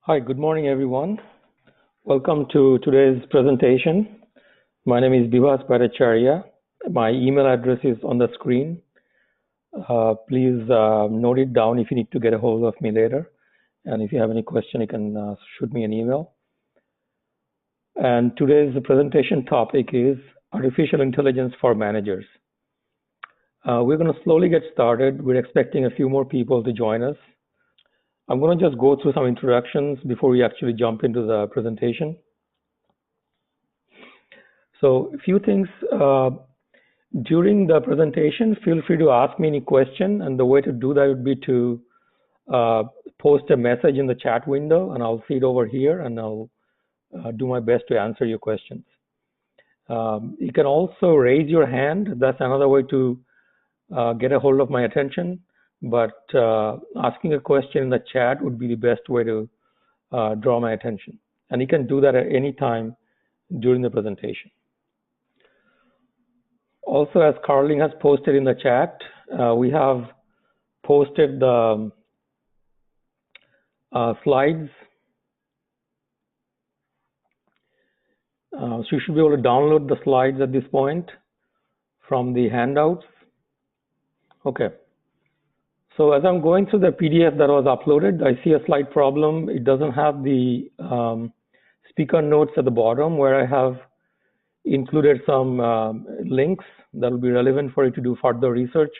Hi, good morning, everyone. Welcome to today's presentation. My name is Bhattacharya. My email address is on the screen. Please note it down if you need to get a hold of me later. And if you have any question, you can shoot me an email. And today's presentation topic is artificial intelligence for managers. We're going to slowly get started. We're expecting a few more people to join us. I'm going to just go through some introductions before we actually jump into the presentation. So a few things during the presentation, feel free to ask me any question, and the way to do that would be to post a message in the chat window, and I'll see it over here, and I'll do my best to answer your questions. You can also raise your hand. That's another way to get a hold of my attention, but asking a question in the chat would be the best way to draw my attention. And you can do that at any time during the presentation. Also, as Carling has posted in the chat, we have posted the slides. So you should be able to download the slides at this point from the handouts. Okay. So as I'm going through the PDF that was uploaded, I see a slight problem. It doesn't have the speaker notes at the bottom where I have included some links that will be relevant for you to do further research.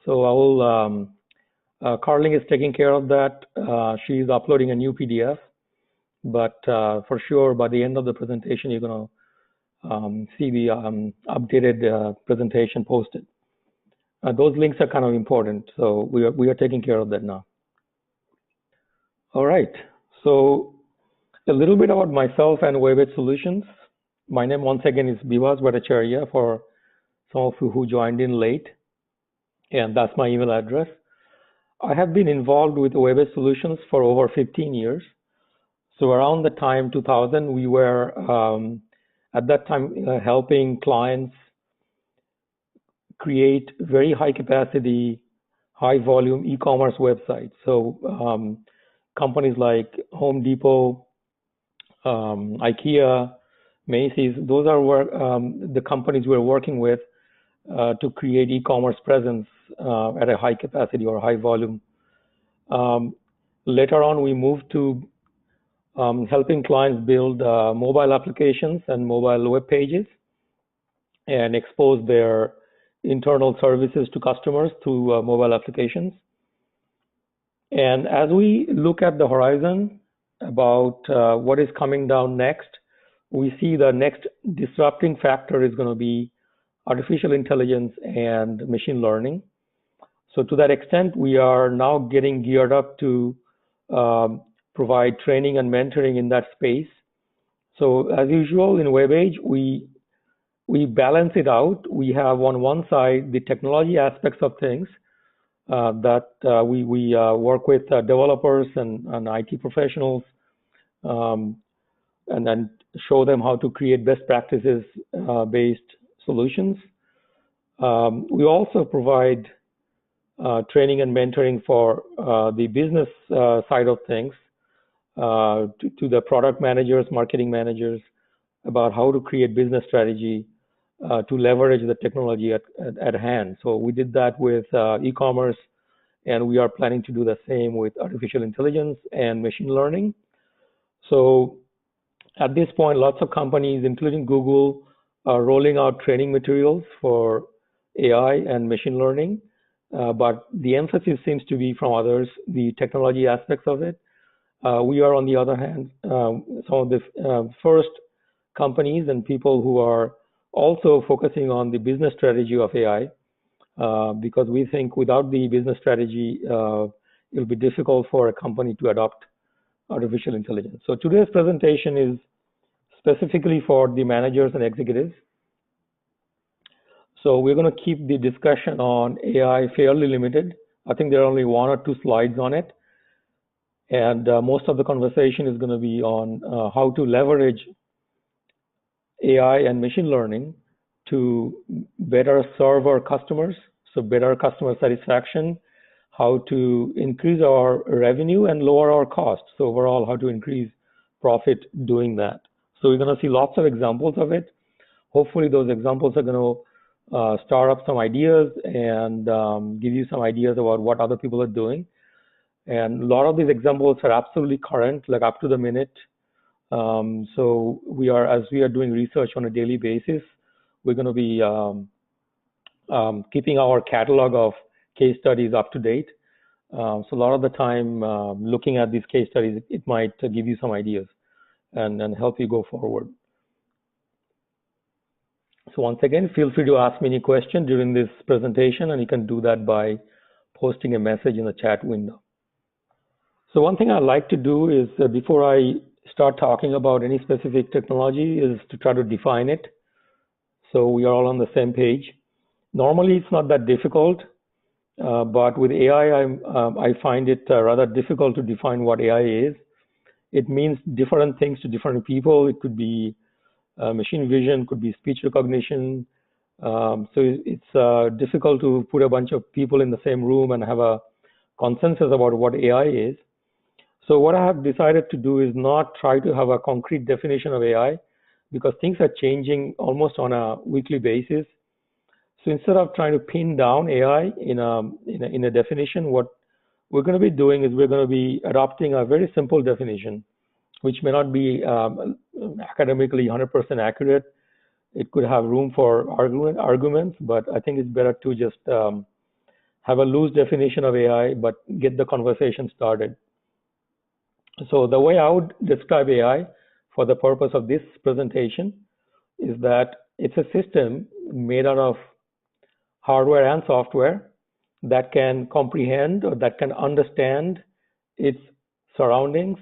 So I will, Carling is taking care of that. She's uploading a new PDF, but for sure by the end of the presentation, you're going to see the updated presentation posted. Those links are kind of important, so we are taking care of that now. All right, so a little bit about myself and Web-Edge Solutions. My name once again is Bibhas for some of you who joined in late, and that's my email address. I have been involved with Web-Edge Solutions for over 15 years. So around the time 2000, we were at that time helping clients create very high capacity, high volume e-commerce websites. So companies like Home Depot, IKEA, Macy's, those are where, the companies we're working with to create e-commerce presence at a high capacity or high volume. Later on, we moved to helping clients build mobile applications and mobile web pages and expose their internal services to customers through mobile applications. And as we look at the horizon about what is coming down next, we see the next disrupting factor is going to be artificial intelligence and machine learning. So to that extent, we are now getting geared up to provide training and mentoring in that space. So as usual in WebAge, we balance it out. We have on one side the technology aspects of things that we work with developers and IT professionals and then show them how to create best practices based solutions. We also provide training and mentoring for the business side of things to the product managers, marketing managers about how to create business strategy to leverage the technology at hand. So we did that with e-commerce, and we are planning to do the same with artificial intelligence and machine learning. So at this point, lots of companies, including Google, are rolling out training materials for AI and machine learning. But the emphasis seems to be from others, the technology aspects of it. We are, on the other hand, some of the first companies and people who are also focusing on the business strategy of AI, because we think without the business strategy, it'll be difficult for a company to adopt artificial intelligence. So today's presentation is specifically for the managers and executives. So we're going to keep the discussion on AI fairly limited. I think there are only 1 or 2 slides on it. And most of the conversation is going to be on how to leverage AI and machine learning to better serve our customers, so better customer satisfaction, how to increase our revenue and lower our costs. So overall, how to increase profit doing that. So we're going to see lots of examples of it. Hopefully those examples are going to start up some ideas and give you some ideas about what other people are doing. And a lot of these examples are absolutely current, like up to the minute. So as we are doing research on a daily basis, we're going to be keeping our catalog of case studies up to date. So a lot of the time, looking at these case studies, it might give you some ideas and help you go forward. So once again, feel free to ask me any question during this presentation, and you can do that by posting a message in the chat window. So one thing I like to do is before I start talking about any specific technology is to try to define it, so we are all on the same page. Normally, it's not that difficult, but with AI, I find it rather difficult to define what AI is. It means different things to different people. It could be machine vision, could be speech recognition. So it's difficult to put a bunch of people in the same room and have a consensus about what AI is. So what I have decided to do is not try to have a concrete definition of AI, because things are changing almost on a weekly basis. So instead of trying to pin down AI in a definition, what we're going to be doing is we're going to be adopting a very simple definition, which may not be academically 100% accurate. It could have room for arguments, but I think it's better to just have a loose definition of AI, but get the conversation started. So the way I would describe AI for the purpose of this presentation is that it's a system made out of hardware and software that can comprehend or that can understand its surroundings,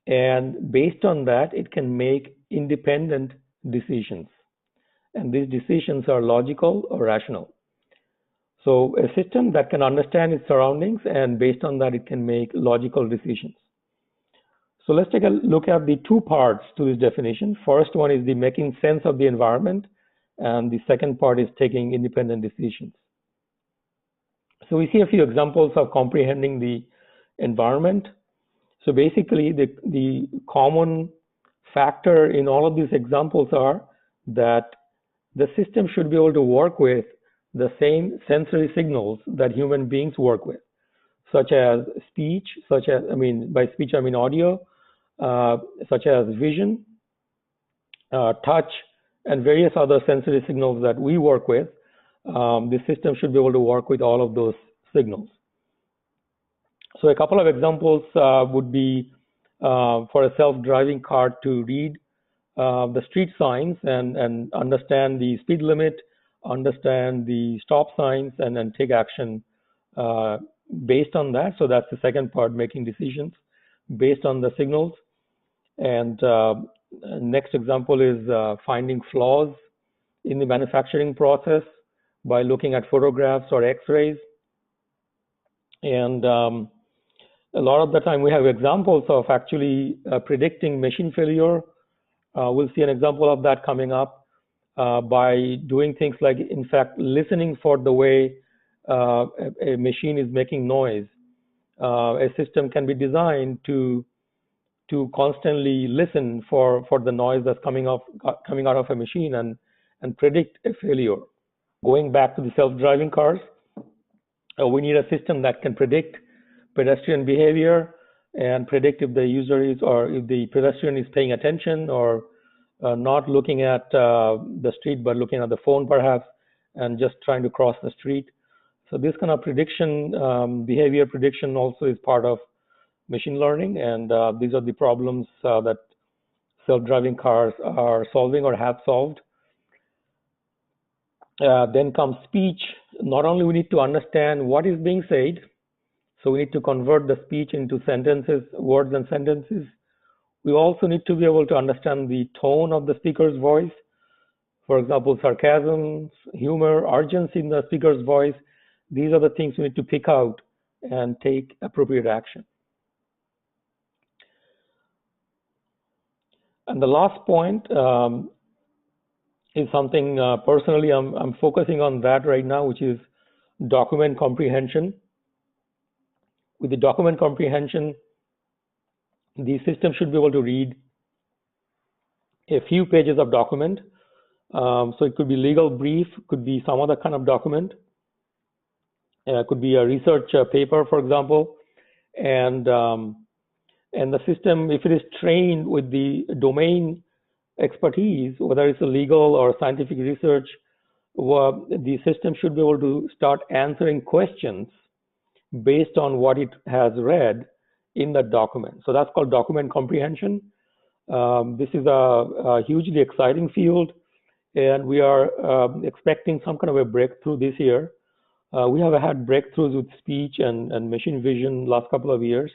and based on that, it can make independent decisions. And these decisions are logical or rational. So a system that can understand its surroundings, and based on that, it can make logical decisions. So let's take a look at the two parts to this definition. First one is the making sense of the environment, and the second part is taking independent decisions. So we see a few examples of comprehending the environment. So basically, the common factor in all of these examples are that the system should be able to work with the same sensory signals that human beings work with, such as speech, by speech I mean audio, such as vision, touch, and various other sensory signals that we work with. The system should be able to work with all of those signals. So a couple of examples would be for a self-driving car to read the street signs and understand the speed limit, understand the stop signs, and then take action based on that. So that's the second part, making decisions based on the signals. And next example is finding flaws in the manufacturing process by looking at photographs or x-rays. And a lot of the time we have examples of actually predicting machine failure. We'll see an example of that coming up by doing things like, in fact, listening for the way a machine is making noise. A system can be designed to constantly listen for the noise that's coming out of a machine and predict a failure. Going back to the self-driving cars, we need a system that can predict pedestrian behavior and predict if the user is, or if the pedestrian is paying attention or not looking at the street, but looking at the phone perhaps, and just trying to cross the street. So this kind of prediction, behavior prediction also is part of machine learning, and these are the problems that self-driving cars are solving or have solved. Then comes speech. Not only we need to understand what is being said, so we need to convert the speech into sentences, words and sentences. We also need to be able to understand the tone of the speaker's voice. For example, sarcasm, humor, urgency in the speaker's voice. These are the things we need to pick out and take appropriate action. And the last point is something personally I'm focusing on that right now, which is document comprehension. With the document comprehension, the system should be able to read a few pages of document. So it could be legal brief, could be some other kind of document, could be a research paper, for example, and the system, if it is trained with the domain expertise, whether it's a legal or scientific research, the system should be able to start answering questions based on what it has read in the document. So that's called document comprehension. This is a hugely exciting field, and we are expecting some kind of a breakthrough this year. We have had breakthroughs with speech and machine vision last couple of years,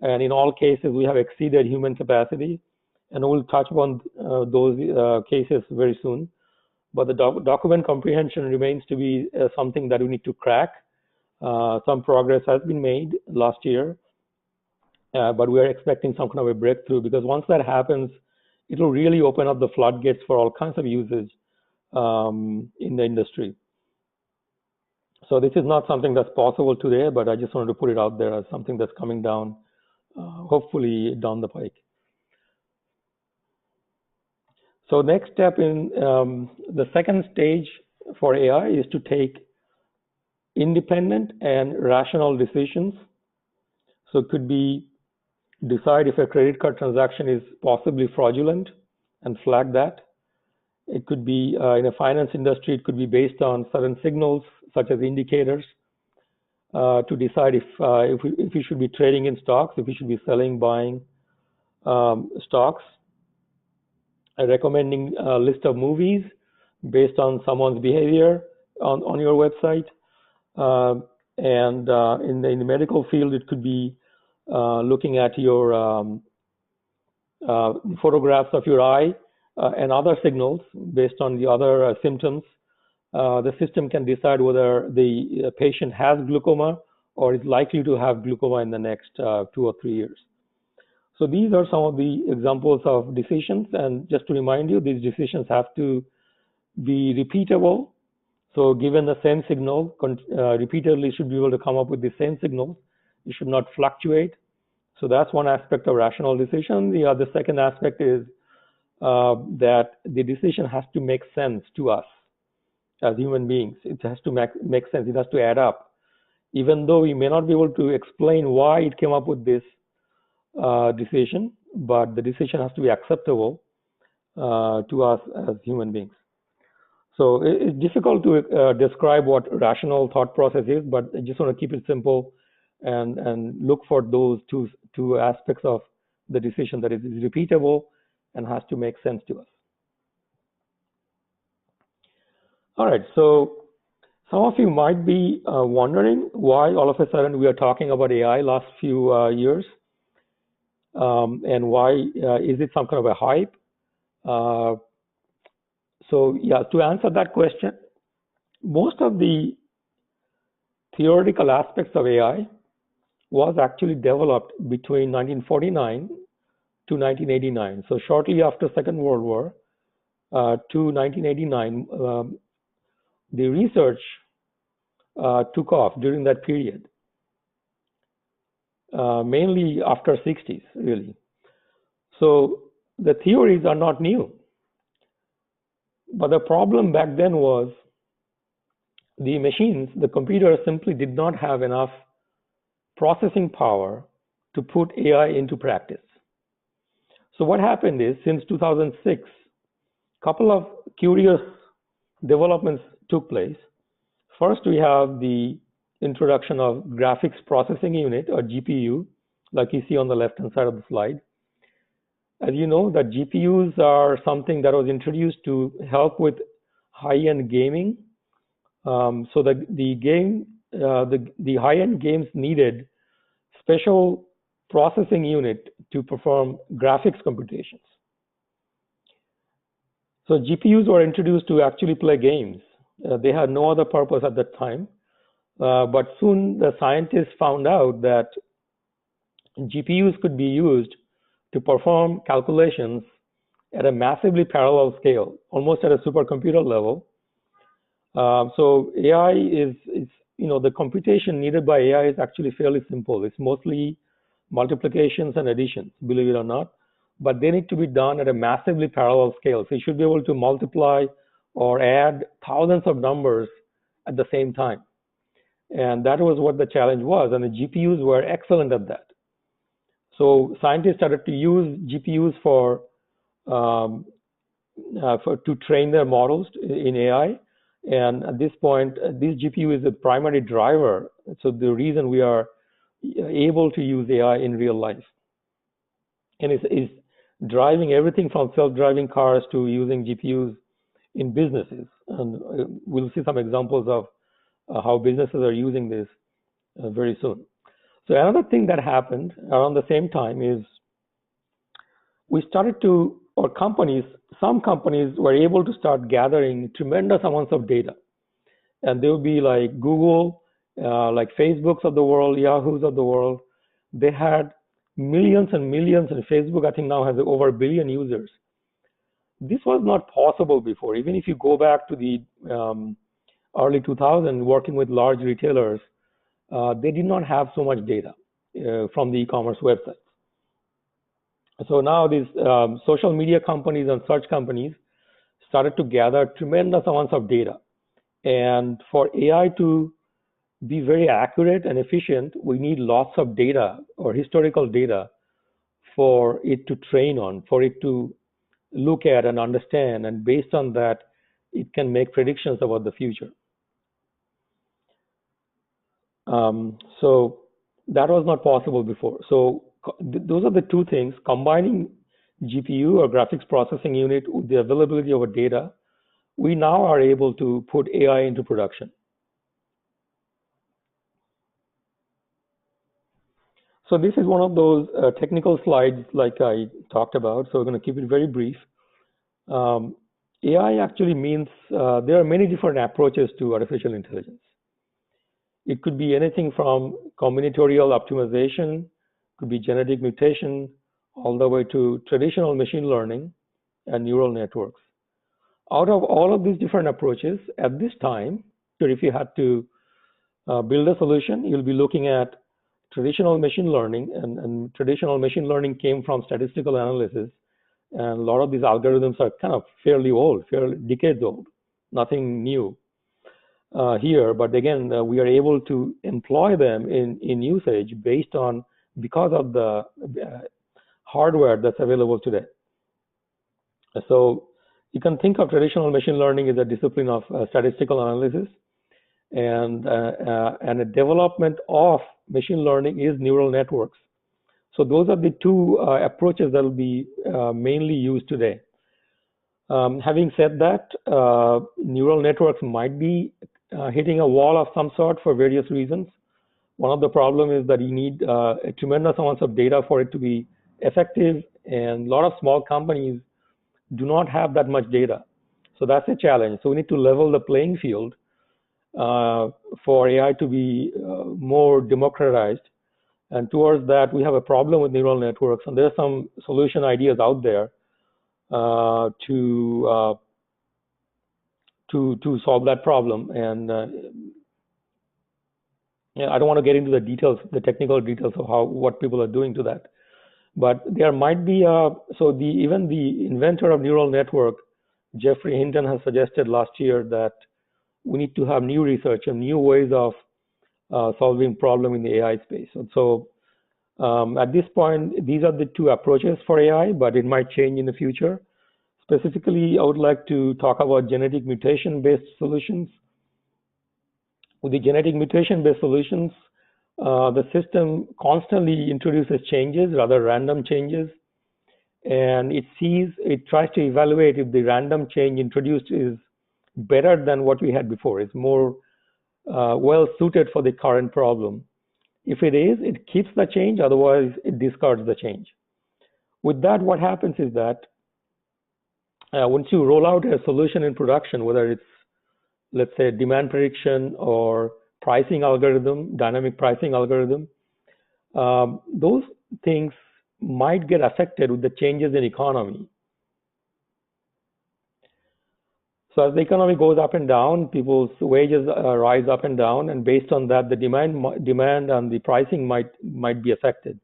and in all cases we have exceeded human capacity, and we'll touch upon those cases very soon. But the document comprehension remains to be something that we need to crack. Some progress has been made last year, but we are expecting some kind of a breakthrough, because once that happens, it will really open up the floodgates for all kinds of usage in the industry. So this is not something that's possible today, but I just wanted to put it out there as something that's coming down, hopefully down the pike. So next step in the second stage for AI is to take independent and rational decisions. So it could be decide if a credit card transaction is possibly fraudulent and flag that. It could be in a finance industry, it could be based on certain signals such as indicators to decide if we should be trading in stocks, if we should be selling, buying stocks. Recommending a list of movies based on someone's behavior on your website. And in the medical field, it could be looking at your photographs of your eye and other signals based on the other symptoms. The system can decide whether the patient has glaucoma or is likely to have glaucoma in the next 2 or 3 years. So these are some of the examples of decisions, and just to remind you, these decisions have to be repeatable. So given the same signal, repeatedly should be able to come up with the same signal. It should not fluctuate. So that's one aspect of rational decision. The second aspect is that the decision has to make sense to us as human beings. It has to make sense. It has to add up. Even though we may not be able to explain why it came up with this decision, but the decision has to be acceptable to us as human beings. So it's difficult to describe what rational thought process is, but I just want to keep it simple and look for those two aspects of the decision, that it is repeatable and has to make sense to us. All right, so some of you might be wondering why all of a sudden we are talking about AI last few years. And why is it some kind of a hype? So yeah, to answer that question, most of the theoretical aspects of AI was actually developed between 1949 to 1989. So shortly after Second World War to 1989, the research took off during that period. Mainly after 60s, really. So the theories are not new. But the problem back then was the machines, the computers simply did not have enough processing power to put AI into practice. So what happened is, since 2006, a couple of curious developments took place. First, we have the introduction of graphics processing unit, or GPU, like you see on the left-hand side of the slide. As you know, that GPUs are something that was introduced to help with high-end gaming. So the high-end games needed special processing unit to perform graphics computations. So GPUs were introduced to actually play games. They had no other purpose at that time. But soon the scientists found out that GPUs could be used to perform calculations at a massively parallel scale, almost at a supercomputer level. So AI is the computation needed by AI is actually fairly simple. It's mostly multiplications and additions, believe it or not, but they need to be done at a massively parallel scale. So you should be able to multiply or add thousands of numbers at the same time. And that was what the challenge was, and the GPUs were excellent at that. So scientists started to use GPUs to train their models in AI. And at this point, this GPU is the primary driver. So the reason we are able to use AI in real life. And it's driving everything from self-driving cars to using GPUs in businesses. And we'll see some examples of how businesses are using this very soon. So another thing that happened around the same time is we started to, or some companies were able to start gathering tremendous amounts of data. And they would be like Google, like Facebooks of the world, Yahoos of the world. They had millions and millions, and Facebook, I think, now has over 1 billion users. This was not possible before. Even if you go back to the early 2000s, working with large retailers, they did not have so much data from the e-commerce websites. So now these social media companies and search companies started to gather tremendous amounts of data. And for AI to be very accurate and efficient, we need lots of data or historical data for it to train on, for it to look at and understand. And based on that, it can make predictions about the future. So that was not possible before. So those are the two things: combining GPU or graphics processing unit with the availability of data. We now are able to put AI into production. So this is one of those technical slides like I talked about. So we're going to keep it very brief. AI actually means there are many different approaches to artificial intelligence. It could be anything from combinatorial optimization, could be genetic mutation, all the way to traditional machine learning and neural networks. Out of all of these different approaches, at this time, if you had to build a solution, you'll be looking at traditional machine learning, and traditional machine learning came from statistical analysis. And a lot of these algorithms are kind of fairly old, fairly decades old, nothing new here. But again, we are able to employ them in usage because of the hardware that's available today. So you can think of traditional machine learning as a discipline of statistical analysis, and a development of machine learning is neural networks. So those are the two approaches that will be mainly used today. Having said that, neural networks might be hitting a wall of some sort for various reasons. One of the problems is that you need a tremendous amounts of data for it to be effective, and a lot of small companies do not have that much data. So that's a challenge. So we need to level the playing field for AI to be more democratized. And towards that, we have a problem with neural networks, and there are some solution ideas out there to solve that problem. And yeah, I don't want to get into the details, the technical details of what people are doing to that. But there might be even the inventor of neural network, Jeffrey Hinton, has suggested last year that we need to have new research and new ways of solving problem in the AI space. And so at this point, these are the two approaches for AI, but it might change in the future. Specifically, I would like to talk about genetic mutation-based solutions. With the genetic mutation-based solutions, the system constantly introduces changes, rather random changes, and it tries to evaluate if the random change introduced is better than what we had before. It's more well suited for the current problem. If it is, it keeps the change, otherwise it discards the change. With that, what happens is that once you roll out a solution in production, whether it's, let's say, demand prediction or pricing algorithm, dynamic pricing algorithm, those things might get affected with the changes in economy. So as the economy goes up and down, people's wages rise up and down, and based on that, the demand and the pricing might be affected.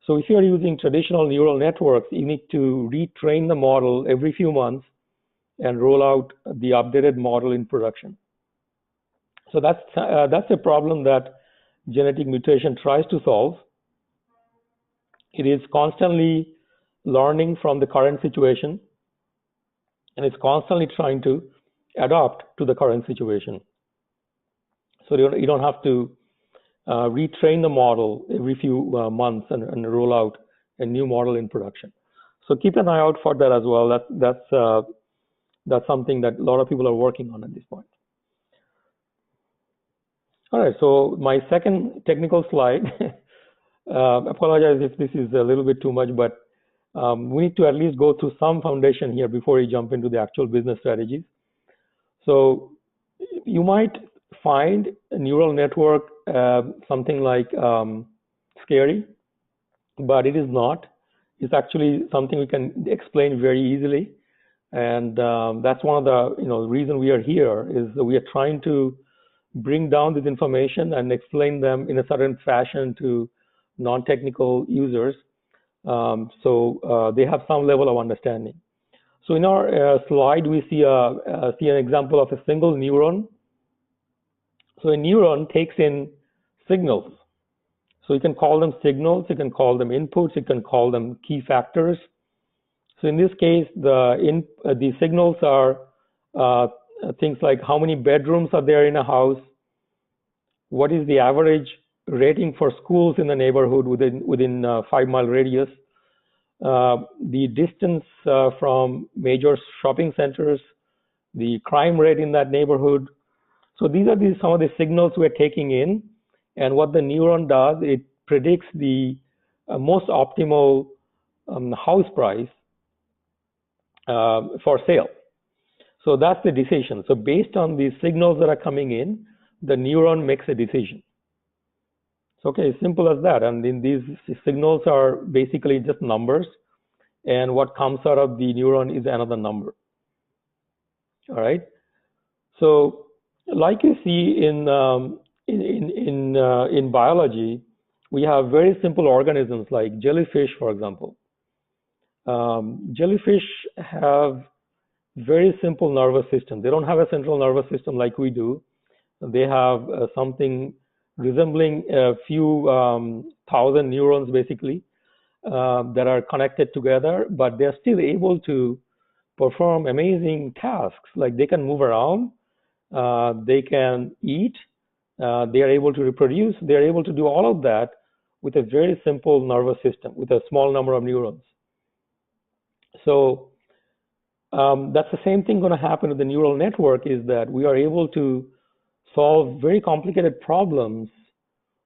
So if you're using traditional neural networks, you need to retrain the model every few months and roll out the updated model in production. So that's a problem that genetic mutation tries to solve. It is constantly learning from the current situation, and it's constantly trying to adapt to the current situation. So you don't have to retrain the model every few months and roll out a new model in production. So keep an eye out for that as well. That's something that a lot of people are working on at this point. All right, so my second technical slide, apologize if this is a little bit too much, but we need to at least go through some foundation here before we jump into the actual business strategies. So you might find a neural network something like scary, but it is not. It's actually something we can explain very easily. And that's one of the reason we are here is that we are trying to bring down this information and explain them in a certain fashion to non-technical users, so they have some level of understanding. So in our slide, we see an example of a single neuron. So a neuron takes in signals. So you can call them signals, you can call them inputs, you can call them key factors. So in this case, the signals are things like how many bedrooms are there in a house, what is the average rating for schools in the neighborhood within 5-mile radius, the distance from major shopping centers, the crime rate in that neighborhood. So these are some of the signals we're taking in, and what the neuron does, it predicts the most optimal house price for sale. So that's the decision. So based on the signals that are coming in, the neuron makes a decision. So, okay, simple as that. And then these signals are basically just numbers, and what comes out of the neuron is another number. All right. So, like you see in biology, we have very simple organisms like jellyfish, for example. Jellyfish have very simple nervous system. They don't have a central nervous system like we do. They have something resembling a few thousand neurons, basically, that are connected together, but they're still able to perform amazing tasks. Like they can move around, they can eat, they are able to reproduce, they are able to do all of that with a very simple nervous system, with a small number of neurons. So that's the same thing going to happen with the neural network, is that we are able to solve very complicated problems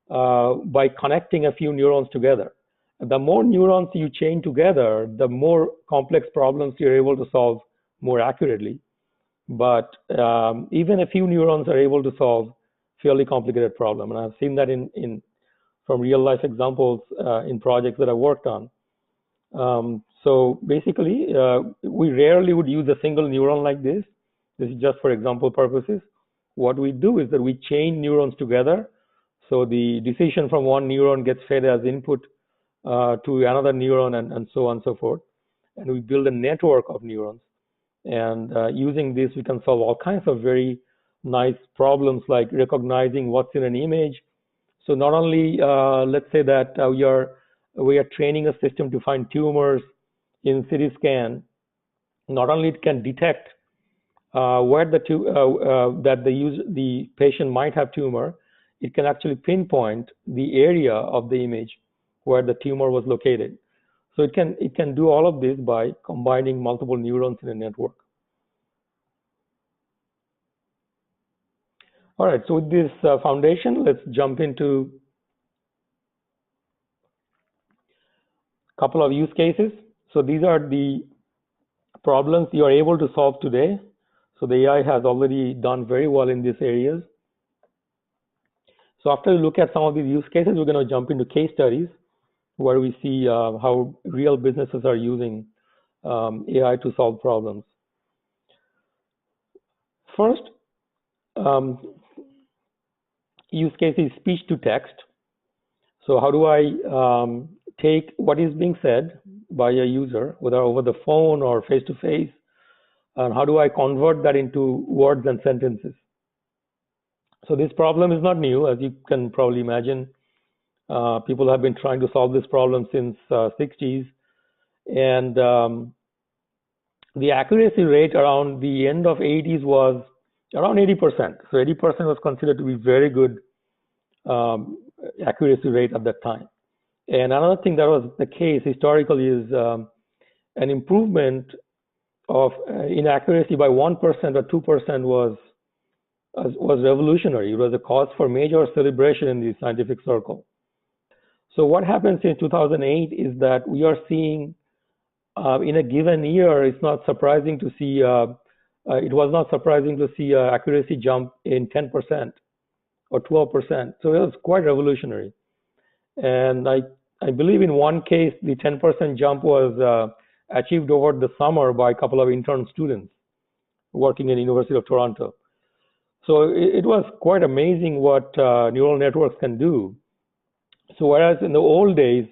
by connecting a few neurons together. The more neurons you chain together, the more complex problems you're able to solve more accurately. But even a few neurons are able to solve fairly complicated problem. And I've seen that from real life examples in projects that I've worked on. So basically, we rarely would use a single neuron like this. This is just for example purposes. What we do is that we chain neurons together. So the decision from one neuron gets fed as input to another neuron, and so on and so forth. And we build a network of neurons. And using this, we can solve all kinds of very nice problems like recognizing what's in an image. So not only, let's say that we are training a system to find tumors in CT scan. Not only it can detect where the patient might have tumor, it can actually pinpoint the area of the image where the tumor was located. So it can do all of this by combining multiple neurons in a network. All right, so with this foundation, let's jump into a couple of use cases. So these are the problems you are able to solve today. So the AI has already done very well in these areas. So after we look at some of these use cases, we're going to jump into case studies where we see how real businesses are using AI to solve problems. First use case is speech to text. So how do I take what is being said by a user, whether over the phone or face to face, and how do I convert that into words and sentences? So this problem is not new, as you can probably imagine. People have been trying to solve this problem since 60s, and the accuracy rate around the end of 80s was around 80%. So 80% was considered to be very good accuracy rate at that time. And another thing that was the case historically is an improvement of inaccuracy by 1% or 2% was revolutionary. It was a cause for major celebration in the scientific circle. So what happens in 2008 is that we are seeing in a given year, it's not surprising to see, it was not surprising to see accuracy jump in 10% or 12%. So it was quite revolutionary. And I believe in one case, the 10% jump was achieved over the summer by a couple of intern students working in the University of Toronto. So it was quite amazing what neural networks can do. So whereas in the old days,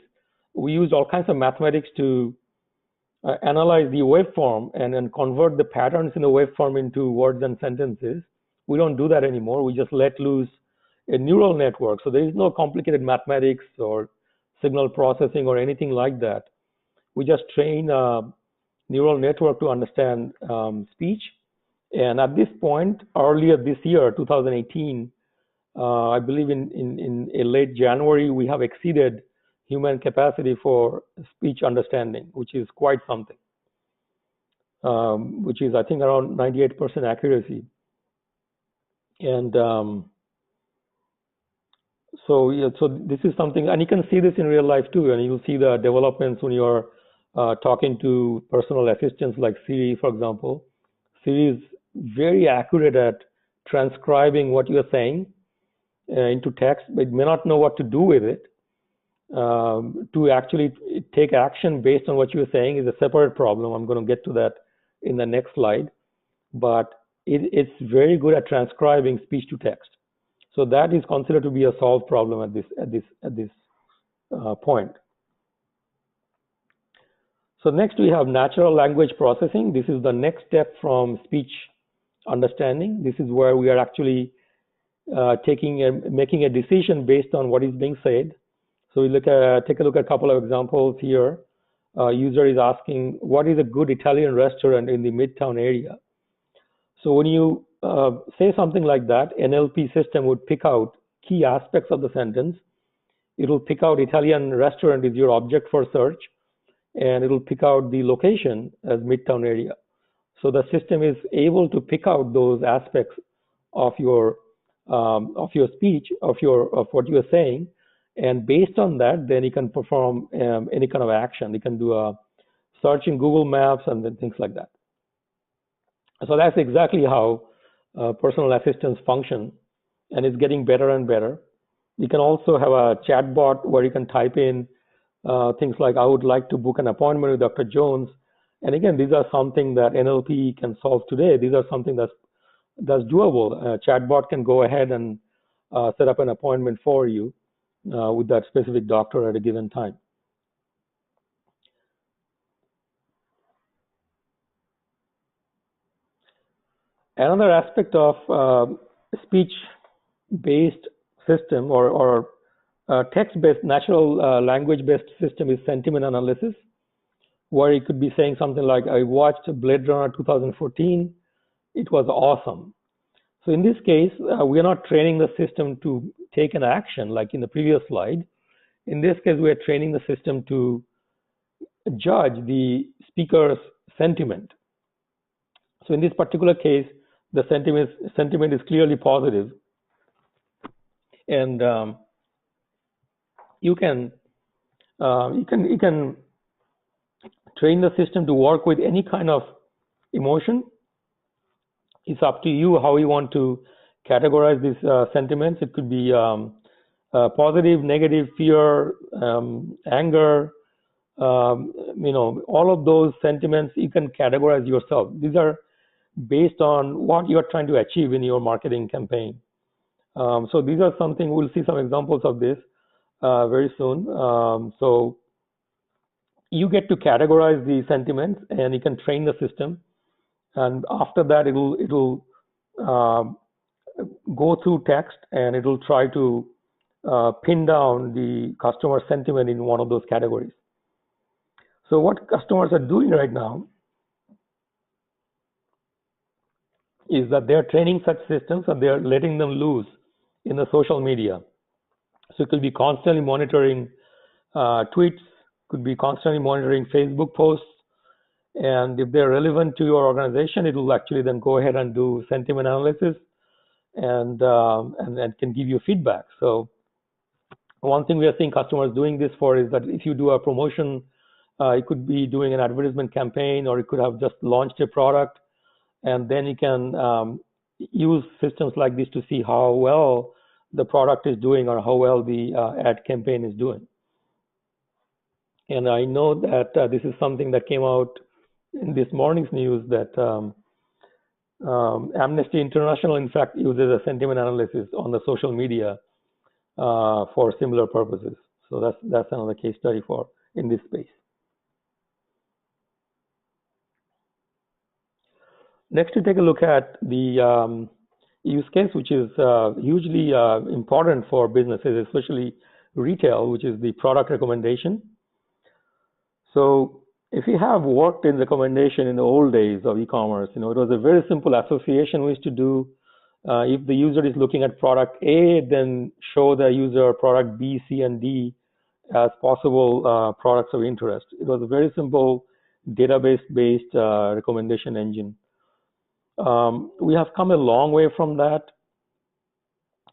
we used all kinds of mathematics to analyze the waveform and then convert the patterns in the waveform into words and sentences, we don't do that anymore. We just let loose a neural network. So there is no complicated mathematics or signal processing or anything like that. We just train a neural network to understand speech. And at this point, earlier this year, 2018, I believe in late January, we have exceeded human capacity for speech understanding, which is quite something, which is, I think, around 98% accuracy. And so this is something, and you can see this in real life too, and you'll see the developments when you're talking to personal assistants like Siri, for example. Siri is very accurate at transcribing what you're saying into text, but it may not know what to do with it. To actually take action based on what you're saying is a separate problem. I'm going to get to that in the next slide. But it's very good at transcribing speech to text. So that is considered to be a solved problem at this point. So next we have natural language processing. This is the next step from speech understanding. This is where we are actually making a decision based on what is being said. So we take a look at a couple of examples here. User is asking, what is a good Italian restaurant in the Midtown area? So when you say something like that, NLP system would pick out key aspects of the sentence. It will pick out Italian restaurant is your object for search, and it will pick out the location as Midtown area. So the system is able to pick out those aspects of your speech, of what you are saying, and based on that, then you can perform any kind of action. You can do a search in Google Maps and then things like that. So that's exactly how personal assistants function, and it's getting better and better. You can also have a chatbot where you can type in things like, I would like to book an appointment with Dr. Jones. And again, these are something that NLP can solve today. These are something that's doable. A chatbot can go ahead and set up an appointment for you with that specific doctor at a given time. Another aspect of speech-based system or text-based, natural language-based system is sentiment analysis, where you could be saying something like, I watched Blade Runner 2014, it was awesome. So in this case, we are not training the system to take an action like in the previous slide. In this case, we are training the system to judge the speaker's sentiment. So in this particular case, the sentiment is clearly positive. And you can train the system to work with any kind of emotion. It's up to you how you want to categorize these sentiments. It could be positive, negative, fear, anger, all of those sentiments you can categorize yourself. These are based on what you're trying to achieve in your marketing campaign. So these are something, we'll see some examples of this very soon. So you get to categorize the sentiments and you can train the system. And after that, it'll go through text and it'll try to pin down the customer sentiment in one of those categories. So what customers are doing right now is that they're training such systems and they're letting them loose in the social media. So it could be constantly monitoring tweets, could be constantly monitoring Facebook posts, and if they're relevant to your organization, it will actually then go ahead and do sentiment analysis and can give you feedback. So one thing we are seeing customers doing this for is that if you do a promotion, it could be doing an advertisement campaign, or it could have just launched a product, and then you can use systems like this to see how well the product is doing or how well the ad campaign is doing. And I know that this is something that came out in this morning's news that Amnesty International, in fact, uses a sentiment analysis on the social media for similar purposes. So that's another case study for in this space. Next, we take a look at the use case, which is hugely important for businesses, especially retail, which is the product recommendation. So if you have worked in recommendation in the old days of e-commerce, it was a very simple association we used to do. If the user is looking at product A, then show the user product B, C, and D as possible products of interest. It was a very simple database-based recommendation engine. We have come a long way from that.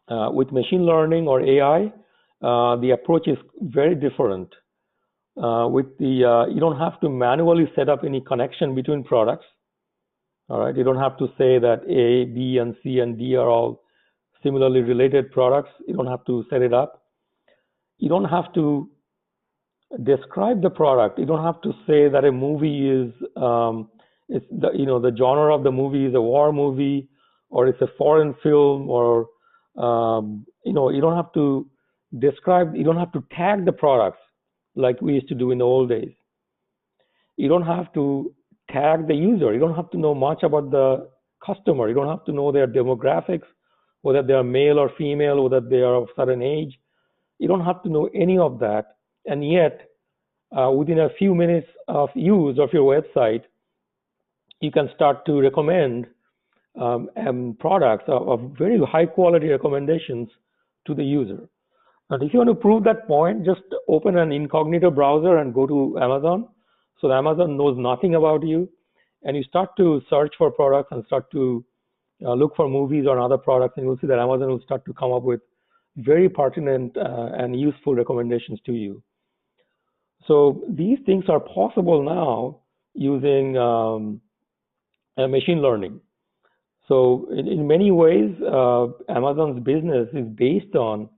With machine learning or AI, the approach is very different. You don't have to manually set up any connection between products. All right, you don't have to say that A, B, and C, and D are all similarly related products. You don't have to set it up. You don't have to describe the product. You don't have to say that a movie is, the genre of the movie is a war movie, or it's a foreign film, or you don't have to describe. You don't have to tag the products like we used to do in the old days. You don't have to tag the user. You don't have to know much about the customer. You don't have to know their demographics, whether they are male or female, whether they are of certain age. You don't have to know any of that. And yet, within a few minutes of use of your website, you can start to recommend products of very high quality recommendations to the user. And if you want to prove that point, just open an incognito browser and go to Amazon. So Amazon knows nothing about you, and you start to search for products and start to look for movies or other products, and you'll see that Amazon will start to come up with very pertinent and useful recommendations to you. So these things are possible now using machine learning. So in many ways, Amazon's business is based on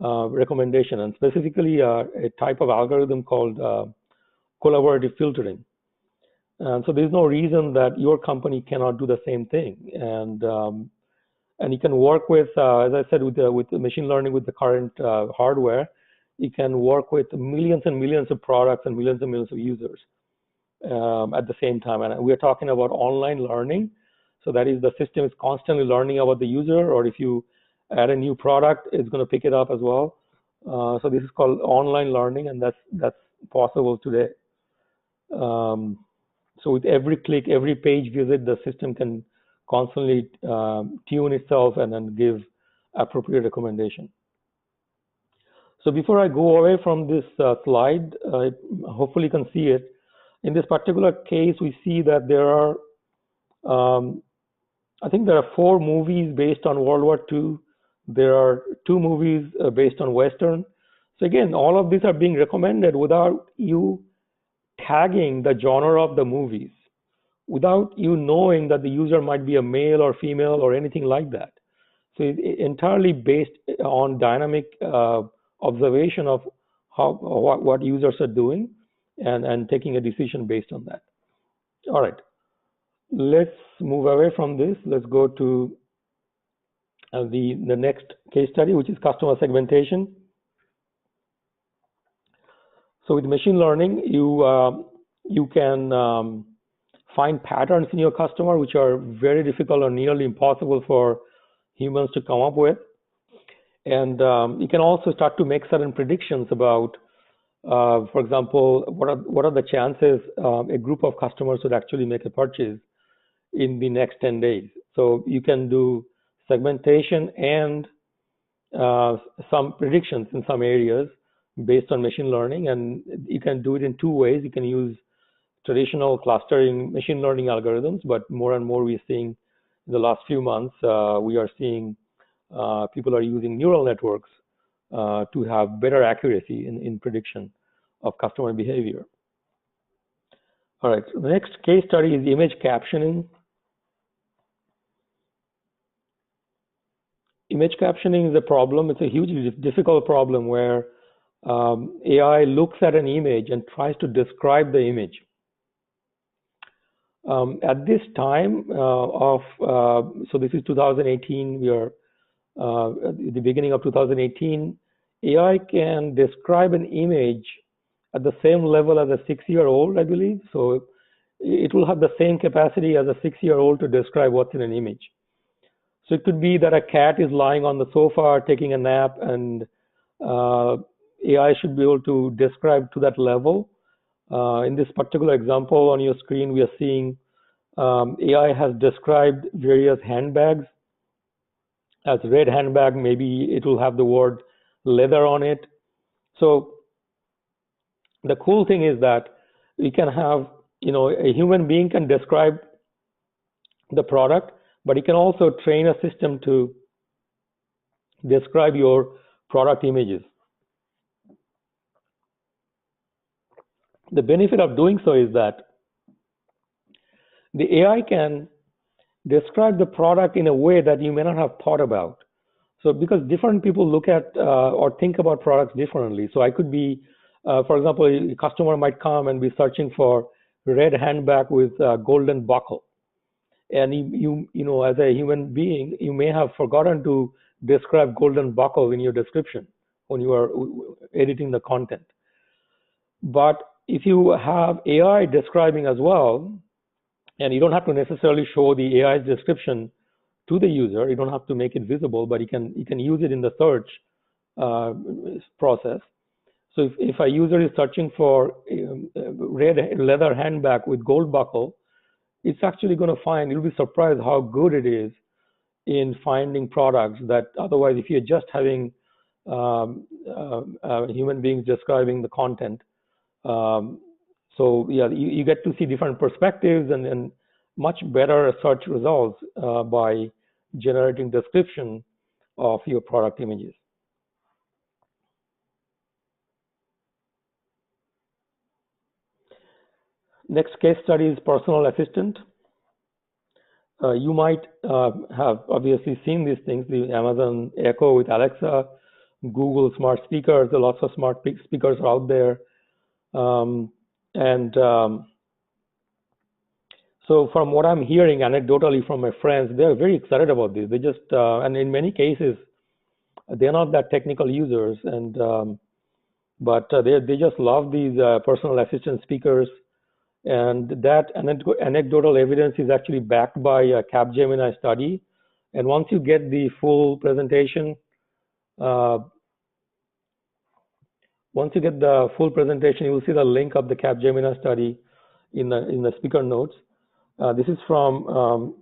recommendation, and specifically a type of algorithm called collaborative filtering. And so there's no reason that your company cannot do the same thing. And you can work with, as I said, with the machine learning, with the current hardware, you can work with millions and millions of products and millions of users at the same time. And we're talking about online learning. So that is, the system is constantly learning about the user, or if you add a new product, it's going to pick it up as well. So this is called online learning, and that's possible today. So with every click, every page visit, the system can constantly tune itself and then give appropriate recommendation. So before I go away from this slide, hopefully you can see it. In this particular case, we see that there are, I think there are 4 movies based on World War II. There are 2 movies based on Western. So again, all of these are being recommended without you tagging the genre of the movies, without you knowing that the user might be a male or female or anything like that. So it's entirely based on dynamic observation of what users are doing and taking a decision based on that. All right. let's move away from this. Let's go to the next case study, which is customer segmentation. So with machine learning, you can find patterns in your customer which are very difficult or nearly impossible for humans to come up with. And you can also start to make certain predictions about, for example, what are the chances a group of customers would actually make a purchase in the next 10 days. So you can do segmentation and some predictions in some areas based on machine learning, and you can do it in two ways. You can use traditional clustering machine learning algorithms, but more and more we're seeing in the last few months, we are seeing people are using neural networks to have better accuracy in prediction of customer behavior. All right, so the next case study is image captioning. Image captioning is a problem. It's a hugely difficult problem where AI looks at an image and tries to describe the image. At this time so this is 2018, we are at the beginning of 2018, AI can describe an image at the same level as a 6-year-old, I believe. So it will have the same capacity as a 6-year-old to describe what's in an image. So it could be that a cat is lying on the sofa taking a nap, and AI should be able to describe to that level. In this particular example on your screen, we are seeing AI has described various handbags. As red handbag, maybe it will have the word leather on it. So the cool thing is that we can have, a human being can describe the product, but it can also train a system to describe your product images. The benefit of doing so is that the AI can describe the product in a way that you may not have thought about. So because different people look at or think about products differently. So I could be, for example, a customer might come and be searching for red handbag with a golden buckle. And you know, as a human being, you may have forgotten to describe golden buckle in your description when you are editing the content. But if you have AI describing as well, and you don't have to necessarily show the AI's description to the user, you don't have to make it visible, but you can use it in the search process. So if a user is searching for red leather handbag with gold buckle, it's actually going to find, you'll be surprised how good it is in finding products that otherwise, if you're just having human beings describing the content, so yeah, you get to see different perspectives and much better search results by generating description of your product images. Next case study is personal assistant. You might have obviously seen these things, the Amazon Echo with Alexa, Google smart speakers, there are lots of smart speakers out there. So from what I'm hearing anecdotally from my friends, they're very excited about this. They just, and in many cases, they're not that technical users, but they just love these personal assistant speakers. And that anecdotal evidence is actually backed by a Capgemini study. And once you get the full presentation, you will see the link of the Capgemini study in the speaker notes. This is from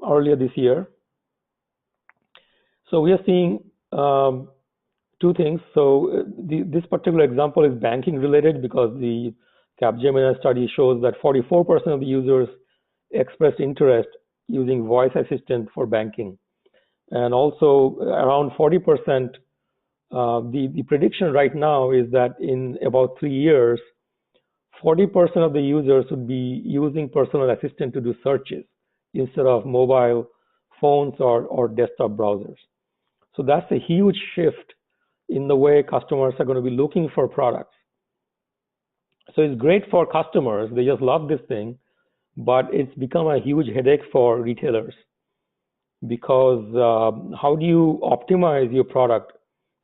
earlier this year. So we are seeing two things. So this particular example is banking related because the Capgemini study shows that 44% of the users expressed interest using voice assistant for banking. And also around 40%, the prediction right now is that in about 3 years, 40% of the users would be using personal assistant to do searches instead of mobile phones or desktop browsers. So that's a huge shift in the way customers are going to be looking for products. So it's great for customers. They just love this thing. but it's become a huge headache for retailers because how do you optimize your product?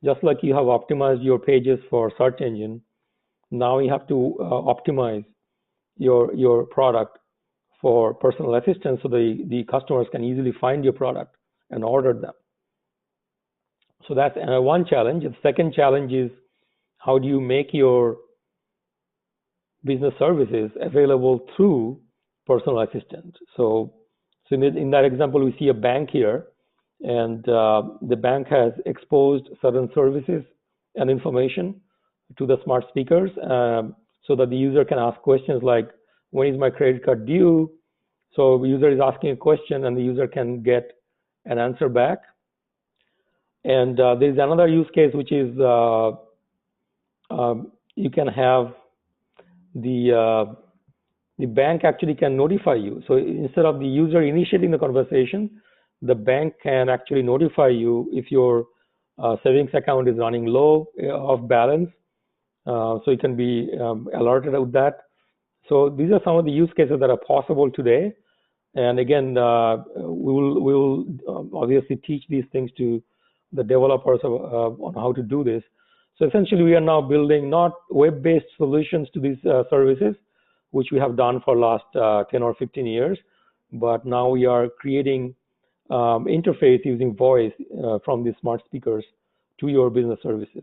Just like you have optimized your pages for search engine, now you have to optimize your product for personal assistance so the customers can easily find your product and order them. So that's one challenge. The second challenge is how do you make your business services available through personal assistant? So in that example, we see a bank here, and the bank has exposed certain services and information to the smart speakers so that the user can ask questions like, when is my credit card due? So the user is asking a question and the user can get an answer back. And there's another use case, which is you can have the bank actually can notify you. So instead of the user initiating the conversation, the bank can actually notify you if your savings account is running low of balance. So you can be alerted of that. So these are some of the use cases that are possible today. And again, we will obviously teach these things to the developers on how to do this. So essentially, we are now building not web-based solutions to these services, which we have done for last 10 or 15 years, but now we are creating interface using voice from the smart speakers to your business services.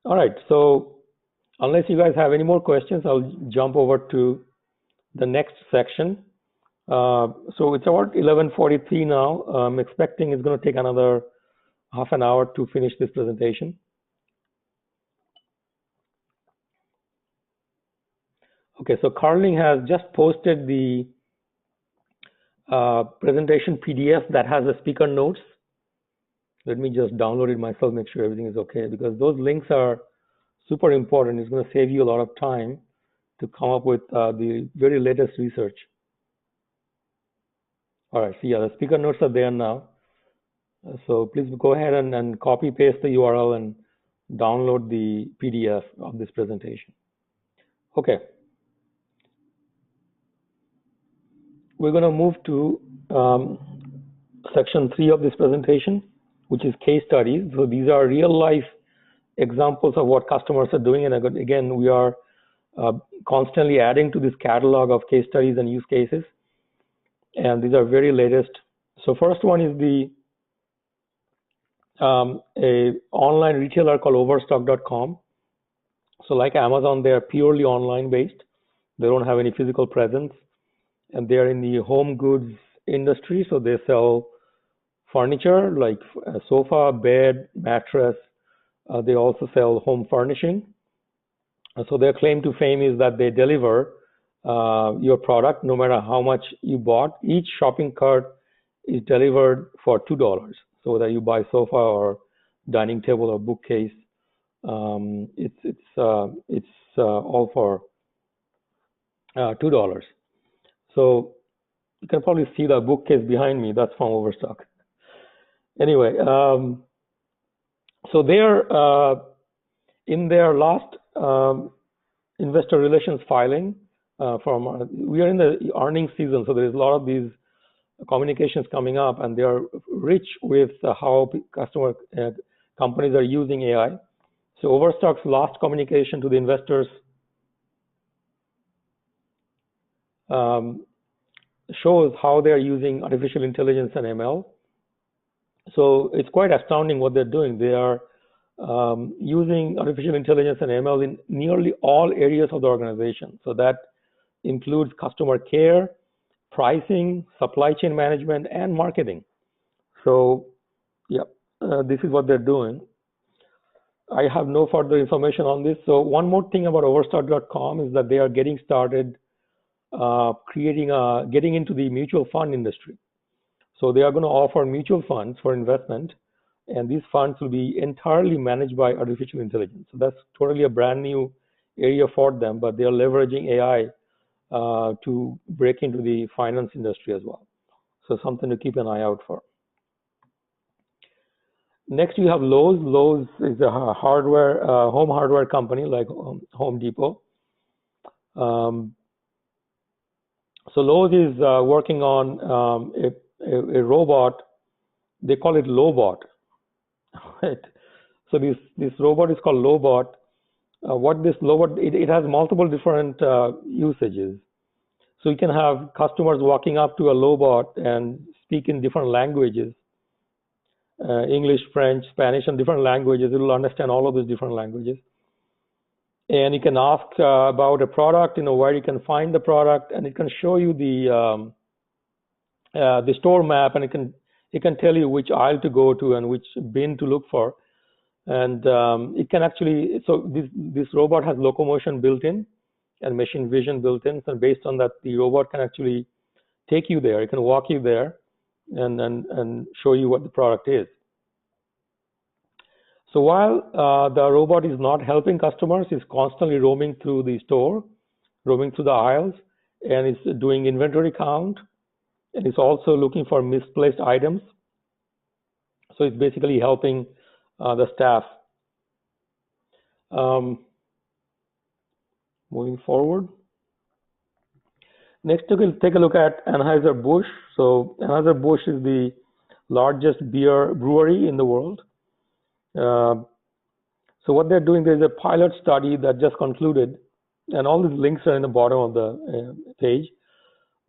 All right, so unless you guys have any more questions, I'll jump over to the next section. So it's about 11:43 now. I'm expecting it's going to take another half an hour to finish this presentation. Okay, so Carling has just posted the presentation PDF that has the speaker notes. Let me just download it myself, make sure everything is okay, because those links are super important. It's going to save you a lot of time to come up with the very latest research. All right, so yeah, the speaker notes are there now. So please go ahead and copy paste the URL and download the PDF of this presentation. Okay. We're going to move to section 3 of this presentation, which is case studies. So these are real life examples of what customers are doing. And again, we are constantly adding to this catalog of case studies and use cases. And these are very latest. So first one is the a online retailer called overstock.com. So like Amazon, they are purely online based. They don't have any physical presence, and they're in the home goods industry. So they sell furniture like a sofa, bed, mattress. They also sell home furnishing. So their claim to fame is that they deliver your product no matter how much you bought. Each shopping cart is delivered for $2. So whether you buy sofa or dining table or bookcase, it's all for $2. So you can probably see the bookcase behind me. That's from Overstock. Anyway, so they're in their last investor relations filing we are in the earnings season, so there's a lot of these communications coming up, and they are rich with how companies are using AI. So Overstock's last communication to the investors shows how they are using artificial intelligence and ML. So it's quite astounding what they're doing. They are using artificial intelligence and ML in nearly all areas of the organization. So that includes customer care, pricing, supply chain management, and marketing. So yeah, this is what they're doing. I have no further information on this. So one more thing about overstock.com is that they are getting started getting into the mutual fund industry. So they are going to offer mutual funds for investment, and these funds will be entirely managed by artificial intelligence. So that's totally a brand new area for them, but they are leveraging AI to break into the finance industry as well. So something to keep an eye out for. Next, you have Lowe's. Lowe's is a hardware, home hardware company like Home Depot. So Lowe's is working on a robot. They call it Lowbot. Right? So this robot is called Lowbot. What this Lowbot, it has multiple different usages. So you can have customers walking up to a Lowbot and speak in different languages, English, French, Spanish, and different languages. It will understand all of those different languages. And you can ask about a product, where you can find the product, and it can show you the store map, and it can tell you which aisle to go to and which bin to look for. And it can actually, so this robot has locomotion built in and machine vision built in. So based on that, the robot can actually take you there. It can walk you there and show you what the product is. So while the robot is not helping customers, it's constantly roaming through the store, roaming through the aisles, and it's doing inventory count, and it's also looking for misplaced items. So it's basically helping the staff. Moving forward. Next, we'll take a look at Anheuser-Busch. So Anheuser-Busch is the largest beer brewery in the world. So what they're doing, there's a pilot study that just concluded, and all these links are in the bottom of the page.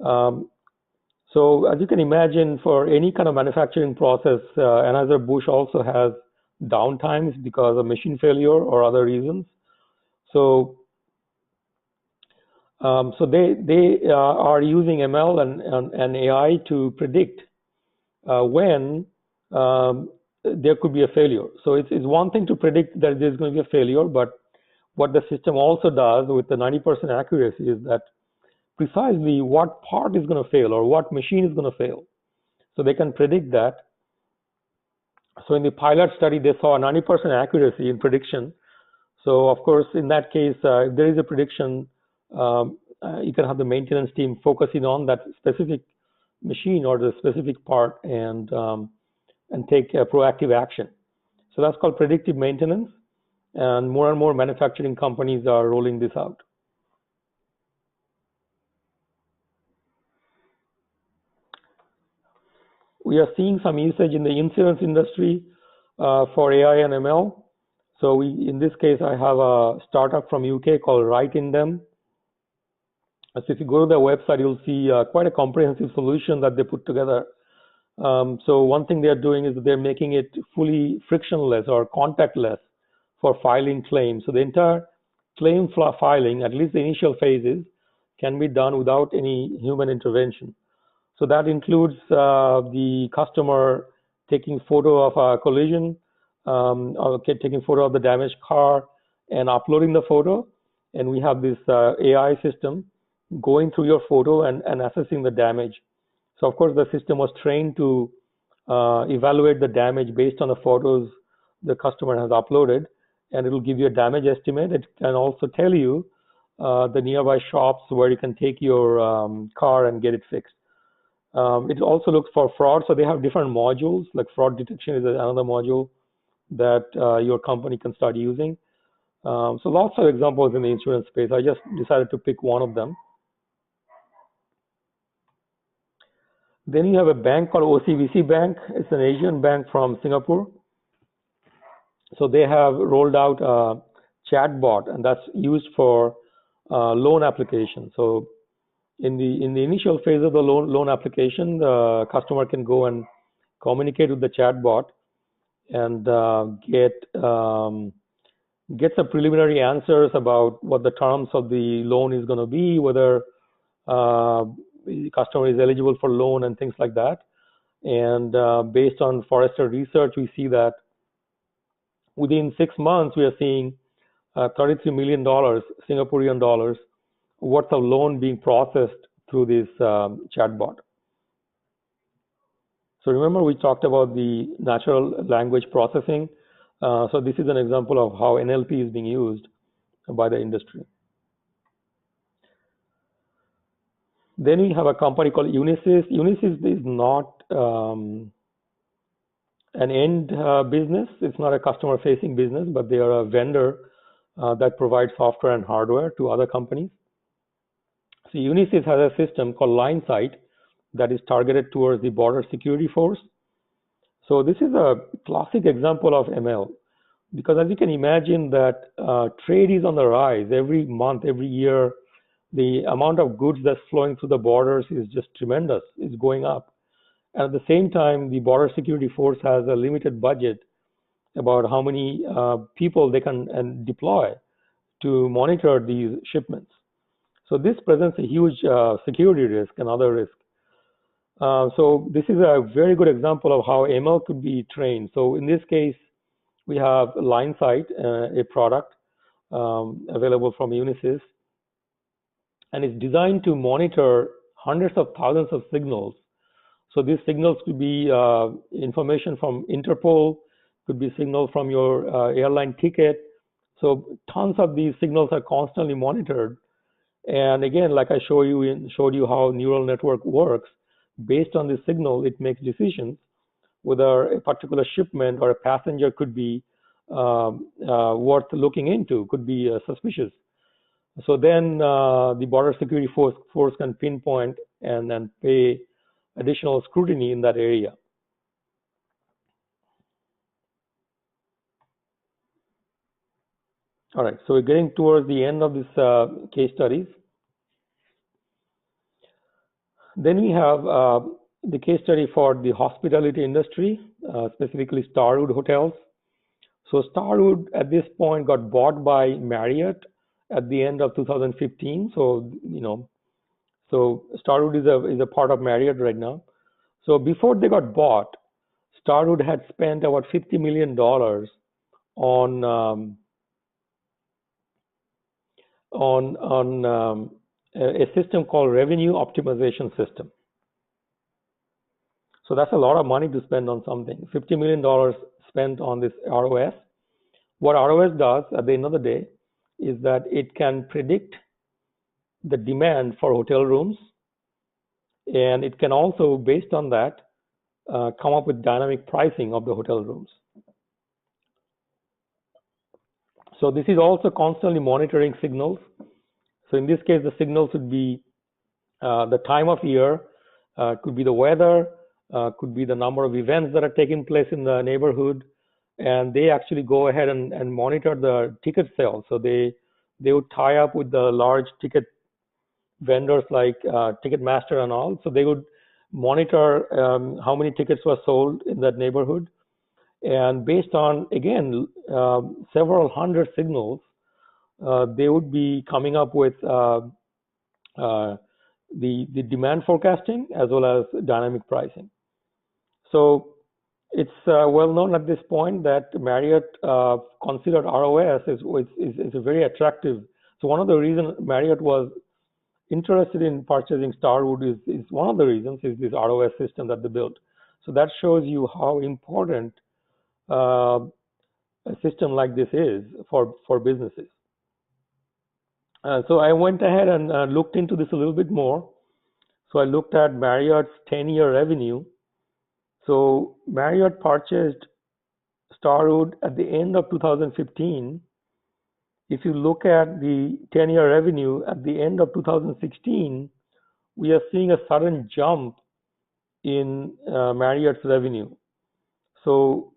So as you can imagine, for any kind of manufacturing process, Anheuser-Busch also has downtimes because of machine failure or other reasons. So they are using ML and AI to predict when there could be a failure. So it's one thing to predict that there's going to be a failure, but what the system also does with the 90% accuracy is that precisely what part is going to fail or what machine is going to fail. So they can predict that. So in the pilot study, they saw a 90% accuracy in prediction. So of course, in that case, if there is a prediction, you can have the maintenance team focusing on that specific machine or the specific part and take proactive action. So that's called predictive maintenance, and more manufacturing companies are rolling this out. We are seeing some usage in the insurance industry for AI and ML. So in this case, I have a startup from UK called RightIndem. So if you go to their website, you'll see quite a comprehensive solution that they put together. So one thing they're doing is that they're making it fully frictionless or contactless for filing claims. So the entire claim filing, at least the initial phases, can be done without any human intervention. So that includes the customer taking photo of a collision, or taking photo of the damaged car and uploading the photo. And we have this AI system going through your photo and assessing the damage. So of course the system was trained to evaluate the damage based on the photos the customer has uploaded, and it will give you a damage estimate. It can also tell you the nearby shops where you can take your car and get it fixed. It also looks for fraud, so they have different modules, like fraud detection is another module that your company can start using. So lots of examples in the insurance space. I just decided to pick one of them. Then you have a bank called OCBC Bank. It's an Asian bank from Singapore. So they have rolled out a chatbot, and that's used for loan application. So in the initial phase of the loan application, the customer can go and communicate with the chatbot and get some preliminary answers about what the terms of the loan is going to be, whether the customer is eligible for loan and things like that. And based on Forrester research, we see that within 6 months, we are seeing $33 million Singaporean dollars worth of loan being processed through this chatbot. So remember we talked about the natural language processing. So this is an example of how NLP is being used by the industry. Then we have a company called UniSys. UniSys is not an end business. It's not a customer-facing business, but they are a vendor that provides software and hardware to other companies. So UniSys has a system called LineSight that is targeted towards the border security force. So this is a classic example of ML, because as you can imagine that trade is on the rise every month, every year. The amount of goods that's flowing through the borders is just tremendous. It's going up. And at the same time, the border security force has a limited budget about how many people they can deploy to monitor these shipments. So this presents a huge security risk and other risk. So this is a very good example of how ML could be trained. So in this case, we have LineSight, a product available from UniSys, and it's designed to monitor hundreds of thousands of signals. So these signals could be information from Interpol, could be signal from your airline ticket. So tons of these signals are constantly monitored. And again, like I showed you how neural network works. Based on the signal, it makes decisions whether a particular shipment or a passenger could be worth looking into, could be suspicious. So then the border security force can pinpoint and pay additional scrutiny in that area. All right, so we're getting towards the end of this case studies. Then we have the case study for the hospitality industry, specifically Starwood hotels. So Starwood at this point got bought by Marriott at the end of 2015. So so Starwood is a part of Marriott right now. So before they got bought, Starwood had spent about $50 million on a system called revenue optimization system. So that's a lot of money to spend on something. $50 million spent on this ROS. What ROS does at the end of the day is that it can predict the demand for hotel rooms, and it can also, based on that, come up with dynamic pricing of the hotel rooms. So this is also constantly monitoring signals. So in this case, the signals would be the time of year, could be the weather, could be the number of events that are taking place in the neighborhood, and they actually go ahead and monitor the ticket sales. So they would tie up with the large ticket vendors like Ticketmaster and all. So they would monitor how many tickets were sold in that neighborhood, and based on, again, several hundred signals, they would be coming up with the demand forecasting as well as dynamic pricing. So it's well known at this point that Marriott considered ROS is a very attractive. So one of the reasons Marriott was interested in purchasing Starwood is one of the reasons is this ROS system that they built. So that shows you how important a system like this is for businesses. So I went ahead and looked into this a little bit more. So I looked at Marriott's 10-year revenue. So Marriott purchased Starwood at the end of 2015. If you look at the 10-year revenue at the end of 2016, we are seeing a sudden jump in Marriott's revenue. So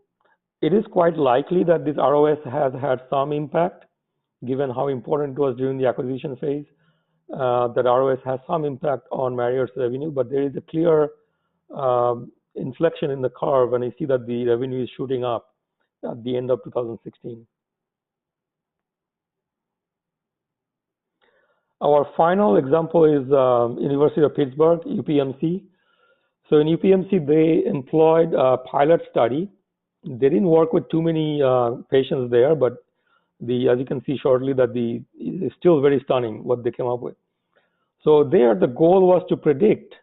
it is quite likely that this ROS has had some impact, given how important it was during the acquisition phase. That ROS has some impact on Marriott's revenue, but there is a clear inflection in the curve, and I see that the revenue is shooting up at the end of 2016. Our final example is University of Pittsburgh, UPMC. So in UPMC, they employed a pilot study. They didn't work with too many patients there, but as you can see shortly, that it's still very stunning what they came up with. So there, the goal was to predict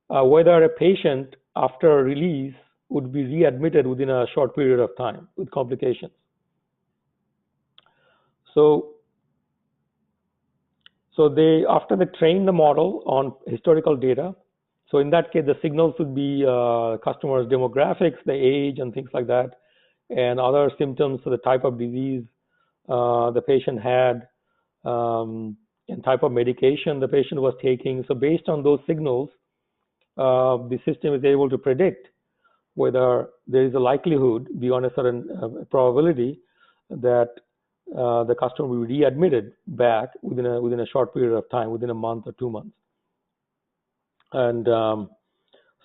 whether a patient after release would be readmitted within a short period of time with complications. So after they trained the model on historical data, So in that case, the signals would be customers' demographics, the age, and things like that, and other symptoms, so the type of disease the patient had, and type of medication the patient was taking. So based on those signals, the system is able to predict whether there is a likelihood beyond a certain probability that the customer will be readmitted back within a short period of time, within a month or 2 months. And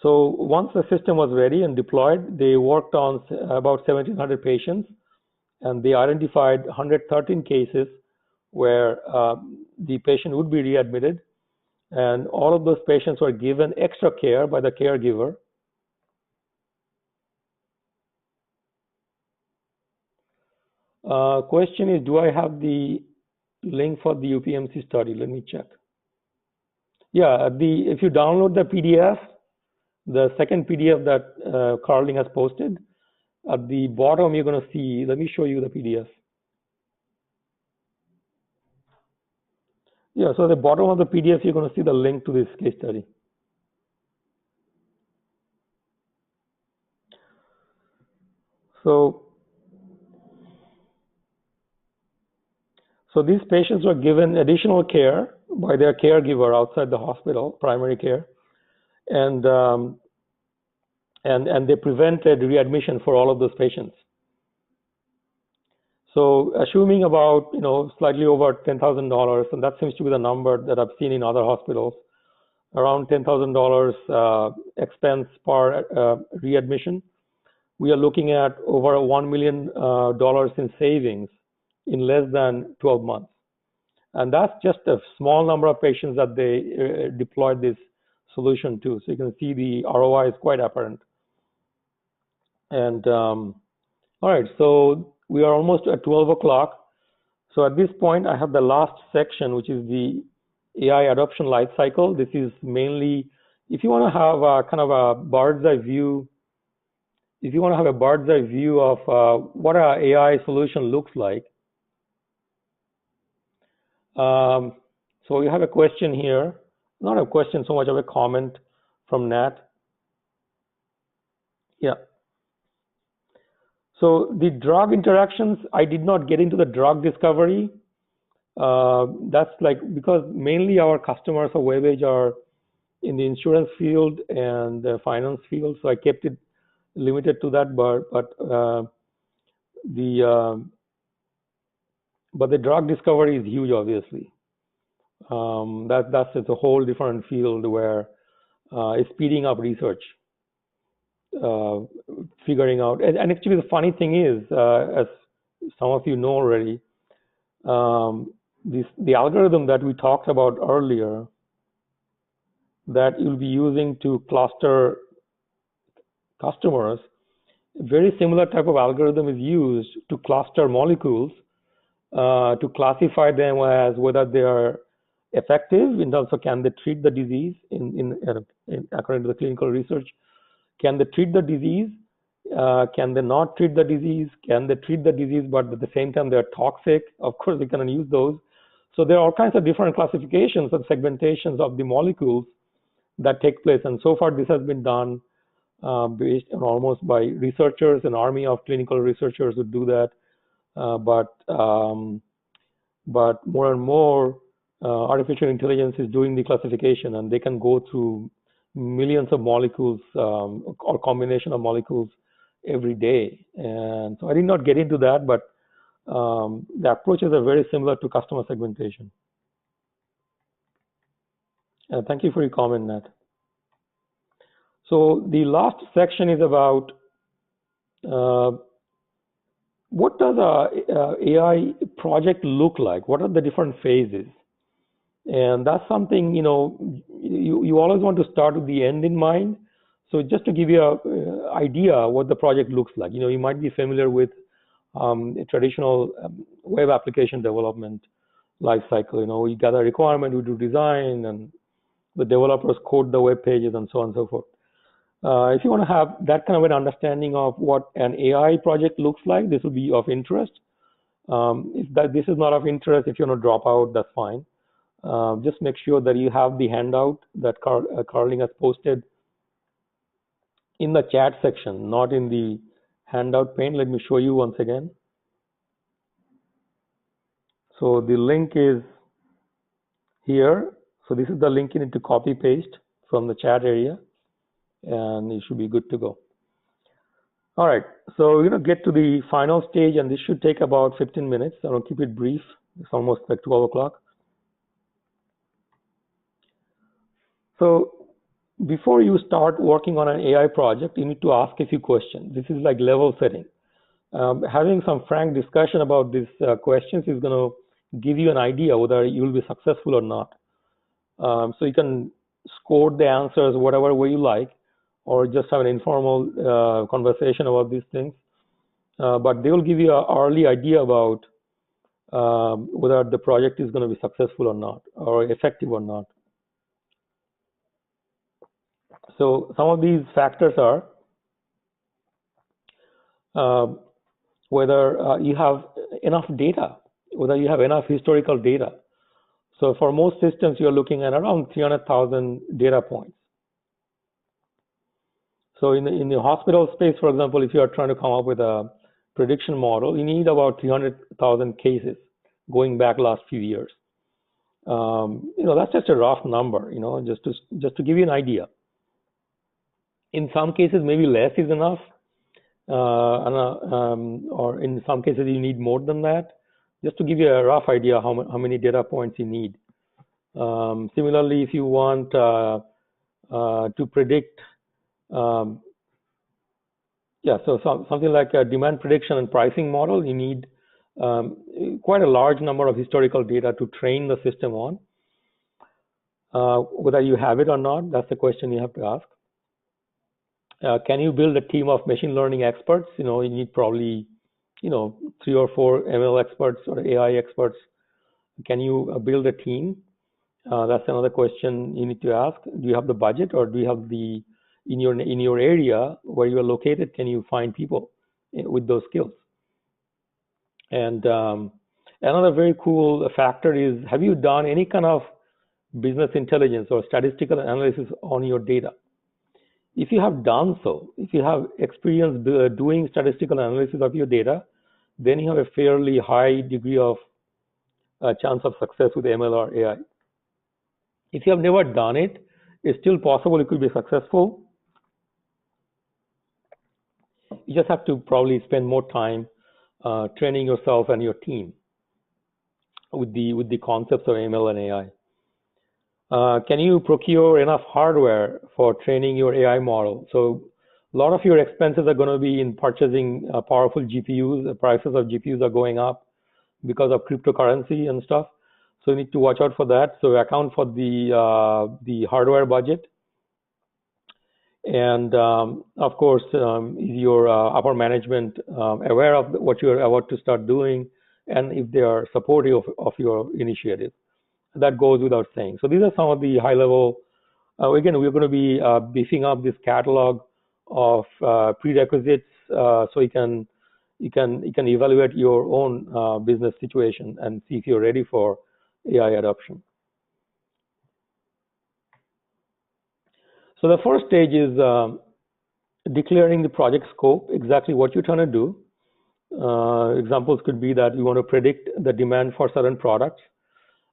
so once the system was ready and deployed, they worked on about 1,700 patients, and they identified 113 cases where the patient would be readmitted, and all of those patients were given extra care by the caregiver. Question is, do I have the link for the UPMC study? Let me check. Yeah, if you download the PDF, the second PDF that Carling has posted, at the bottom you're going to see, let me show you the PDF. Yeah, so at the bottom of the PDF, you're going to see the link to this case study. So these patients were given additional care by their caregiver outside the hospital, primary care, and they prevented readmission for all of those patients. So assuming about slightly over $10,000, and that seems to be the number that I've seen in other hospitals, around $10,000 expense per readmission, we are looking at over $1 million in savings in less than 12 months. And that's just a small number of patients that they deployed this solution to. So you can see the ROI is quite apparent. And all right, so we are almost at 12 o'clock. So at this point, I have the last section, which is the AI adoption life cycle. This is mainly, if you want to have a kind of a bird's eye view, of what our AI solution looks like. So we have a question here, not a question so much of a comment from Nat. Yeah. So the drug interactions, I did not get into the drug discovery. That's because mainly our customers of WebEdge are in the insurance field and the finance field, so I kept it limited to that. But the drug discovery is huge, obviously. It's a whole different field where it's speeding up research, figuring out. And actually, the funny thing is, as some of you know already, the algorithm that we talked about earlier, that you'll be using to cluster customers, very similar type of algorithm is used to cluster molecules, to classify them as whether they are effective in terms of can they treat the disease according to the clinical research. Can they treat the disease? Can they not treat the disease? Can they treat the disease but at the same time they're toxic? Of course, we can use those. So there are all kinds of different classifications and segmentations of the molecules that take place. And so far, this has been done based on almost by researchers. An army of clinical researchers would do that. But more and more artificial intelligence is doing the classification, and they can go through millions of molecules or combination of molecules every day. And so I did not get into that, but the approaches are very similar to customer segmentation. Thank you for your comment, Nat. So the last section is about what does a AI project look like? What are the different phases? And that's something, you always want to start with the end in mind. So just to give you an idea what the project looks like, you might be familiar with a traditional web application development life cycle. We gather requirement, we do design, and the developers code the web pages and so on and so forth. If you want to have that kind of an understanding of what an AI project looks like, this will be of interest. If this is not of interest, if you want to drop out, that's fine. just make sure that you have the handout that Carling has posted in the chat section, not in the handout pane. Let me show you once again. So the link is here. So this is the link you need to copy paste from the chat area, and you should be good to go. All right, so we're going to get to the final stage, and this should take about 15 minutes. I'll keep it brief. It's almost like 12 o'clock. So before you start working on an AI project, you need to ask a few questions. This is like level setting. Having some frank discussion about these questions is going to give you an idea whether you will be successful or not. So you can score the answers whatever way you like, or just have an informal conversation about these things. But they will give you an early idea about whether the project is going to be successful or not, or effective or not. So some of these factors are whether you have enough data, whether you have enough historical data. So for most systems, you're looking at around 300,000 data points. So in the hospital space, for example, if you are trying to come up with a prediction model, you need about 300,000 cases going back last few years. That's just a rough number, just to give you an idea. In some cases, maybe less is enough, or in some cases you need more than that. Just to give you a rough idea how many data points you need. Similarly, if you want to predict, something like a demand prediction and pricing model, you need quite a large number of historical data to train the system on. Whether you have it or not, that's the question you have to ask. Can you build a team of machine learning experts? You need probably, 3 or 4 ML experts or AI experts. Can you build a team? That's another question you need to ask. Do you have the budget, or do you have in your area where you are located, can you find people with those skills? And another very cool factor is, have you done any kind of business intelligence or statistical analysis on your data? If you have done so, if you have experience doing statistical analysis of your data, then you have a fairly high degree of chance of success with ML or AI. If you have never done it, it's still possible it could be successful. You just have to probably spend more time training yourself and your team with the concepts of ML and AI. Can you procure enough hardware for training your AI model? So a lot of your expenses are going to be in purchasing powerful GPUs. The prices of GPUs are going up because of cryptocurrency and stuff. So you need to watch out for that. So account for the hardware budget. And of course, is your upper management aware of what you're about to start doing, and if they are supportive of your initiative? That goes without saying. So these are some of the high level. Again, we're going to be beefing up this catalog of prerequisites so you can evaluate your own business situation and see if you're ready for AI adoption. So the first stage is declaring the project scope, exactly what you're trying to do. Examples could be that you want to predict the demand for certain products,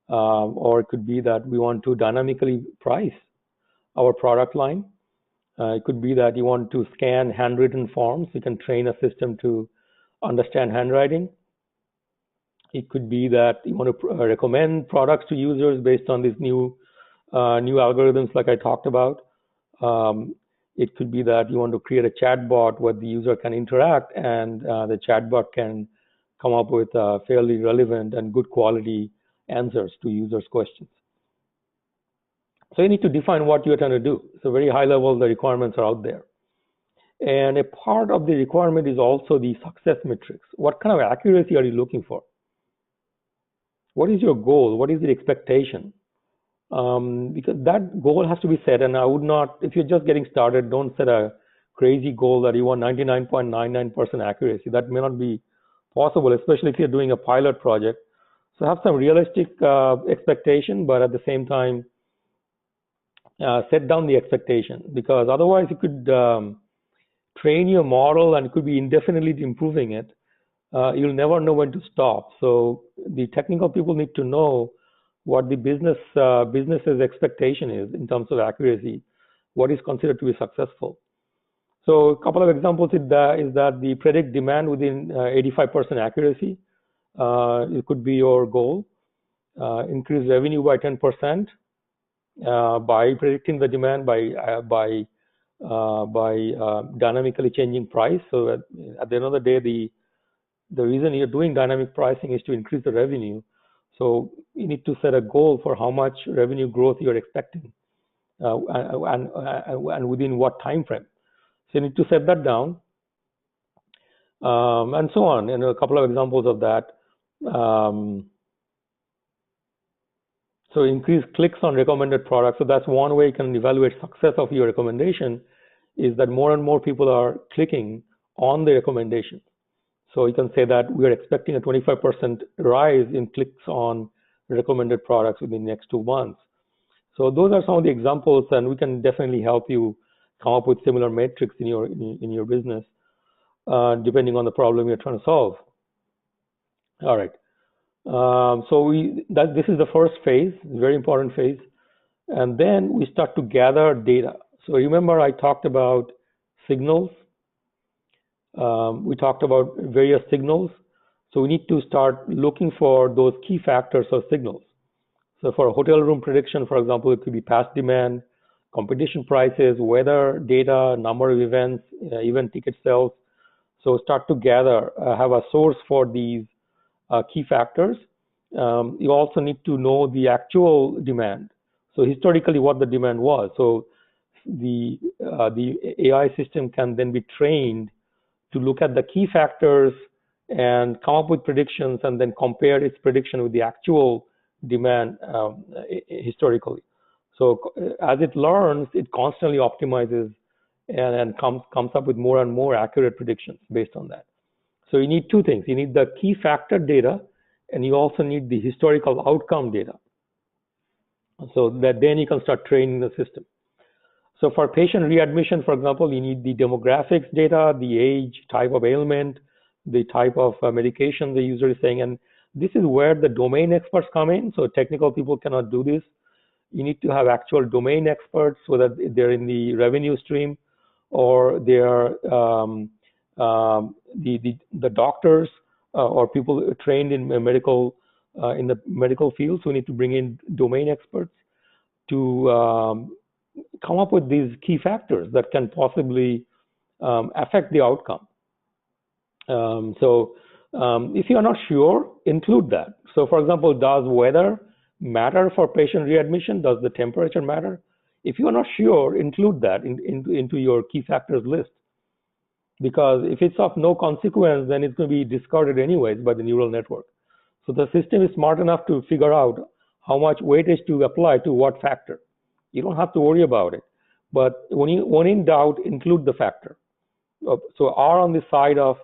or it could be that we want to dynamically price our product line. It could be that you want to scan handwritten forms. You can train a system to understand handwriting. It could be that you want to recommend products to users based on these new algorithms like I talked about. It could be that you want to create a chatbot where the user can interact, and the chatbot can come up with fairly relevant and good quality answers to users' questions. So you need to define what you're trying to do. So very high level, the requirements are out there. And a part of the requirement is also the success metrics. What kind of accuracy are you looking for? What is your goal? What is the expectation? Because that goal has to be set, and I would not, if you're just getting started, don't set a crazy goal that you want 99.99% accuracy. That may not be possible, especially if you're doing a pilot project. So have some realistic expectation, but at the same time, set down the expectation, because otherwise you could train your model and it could be indefinitely improving it. You'll never know when to stop. So the technical people need to know what the business's expectation is in terms of accuracy, what is considered to be successful. So a couple of examples is that the predict demand within 85% accuracy. It could be your goal. Increase revenue by 10% by predicting the demand by dynamically changing price. So at the end of the day, the reason you're doing dynamic pricing is to increase the revenue. So you need to set a goal for how much revenue growth you're expecting, and within what time frame. So you need to set that down, and so on. And a couple of examples of that. So increase clicks on recommended products. So that's one way you can evaluate success of your recommendation, is that more and more people are clicking on the recommendation. So you can say that we are expecting a 25% rise in clicks on recommended products within the next 2 months. So those are some of the examples, and we can definitely help you come up with similar metrics in your business, depending on the problem you're trying to solve. All right. So this is the first phase, very important phase, and then we start to gather data. So remember I talked about signals. We talked about various signals. So we need to start looking for those key factors or signals. So for a hotel room prediction, for example, it could be past demand, competition prices, weather data, number of events, event ticket sales. So start to gather, have a source for these key factors. You also need to know the actual demand. So historically, what the demand was. So the AI system can then be trained to look at the key factors and come up with predictions, and then compare its prediction with the actual demand historically. So as it learns, it constantly optimizes and comes up with more and more accurate predictions based on that. So you need two things. You need the key factor data, and you also need the historical outcome data. So that then you can start training the system. So for patient readmission, for example, you need the demographics data, the age, type of ailment, the type of medication the user is saying. And this is where the domain experts come in. So technical people cannot do this. You need to have actual domain experts, so that they're in the revenue stream, or they're the doctors or people trained in medical in the medical field. So we need to bring in domain experts to come up with these key factors that can possibly affect the outcome. If you are not sure, include that. So for example, does weather matter for patient readmission? Does the temperature matter? If you are not sure, include that into your key factors list. Because if it's of no consequence, then it's going to be discarded anyways by the neural network. So the system is smart enough to figure out how much weightage to apply to what factor. You don't have to worry about it. But when in doubt, include the factor. So err on the side of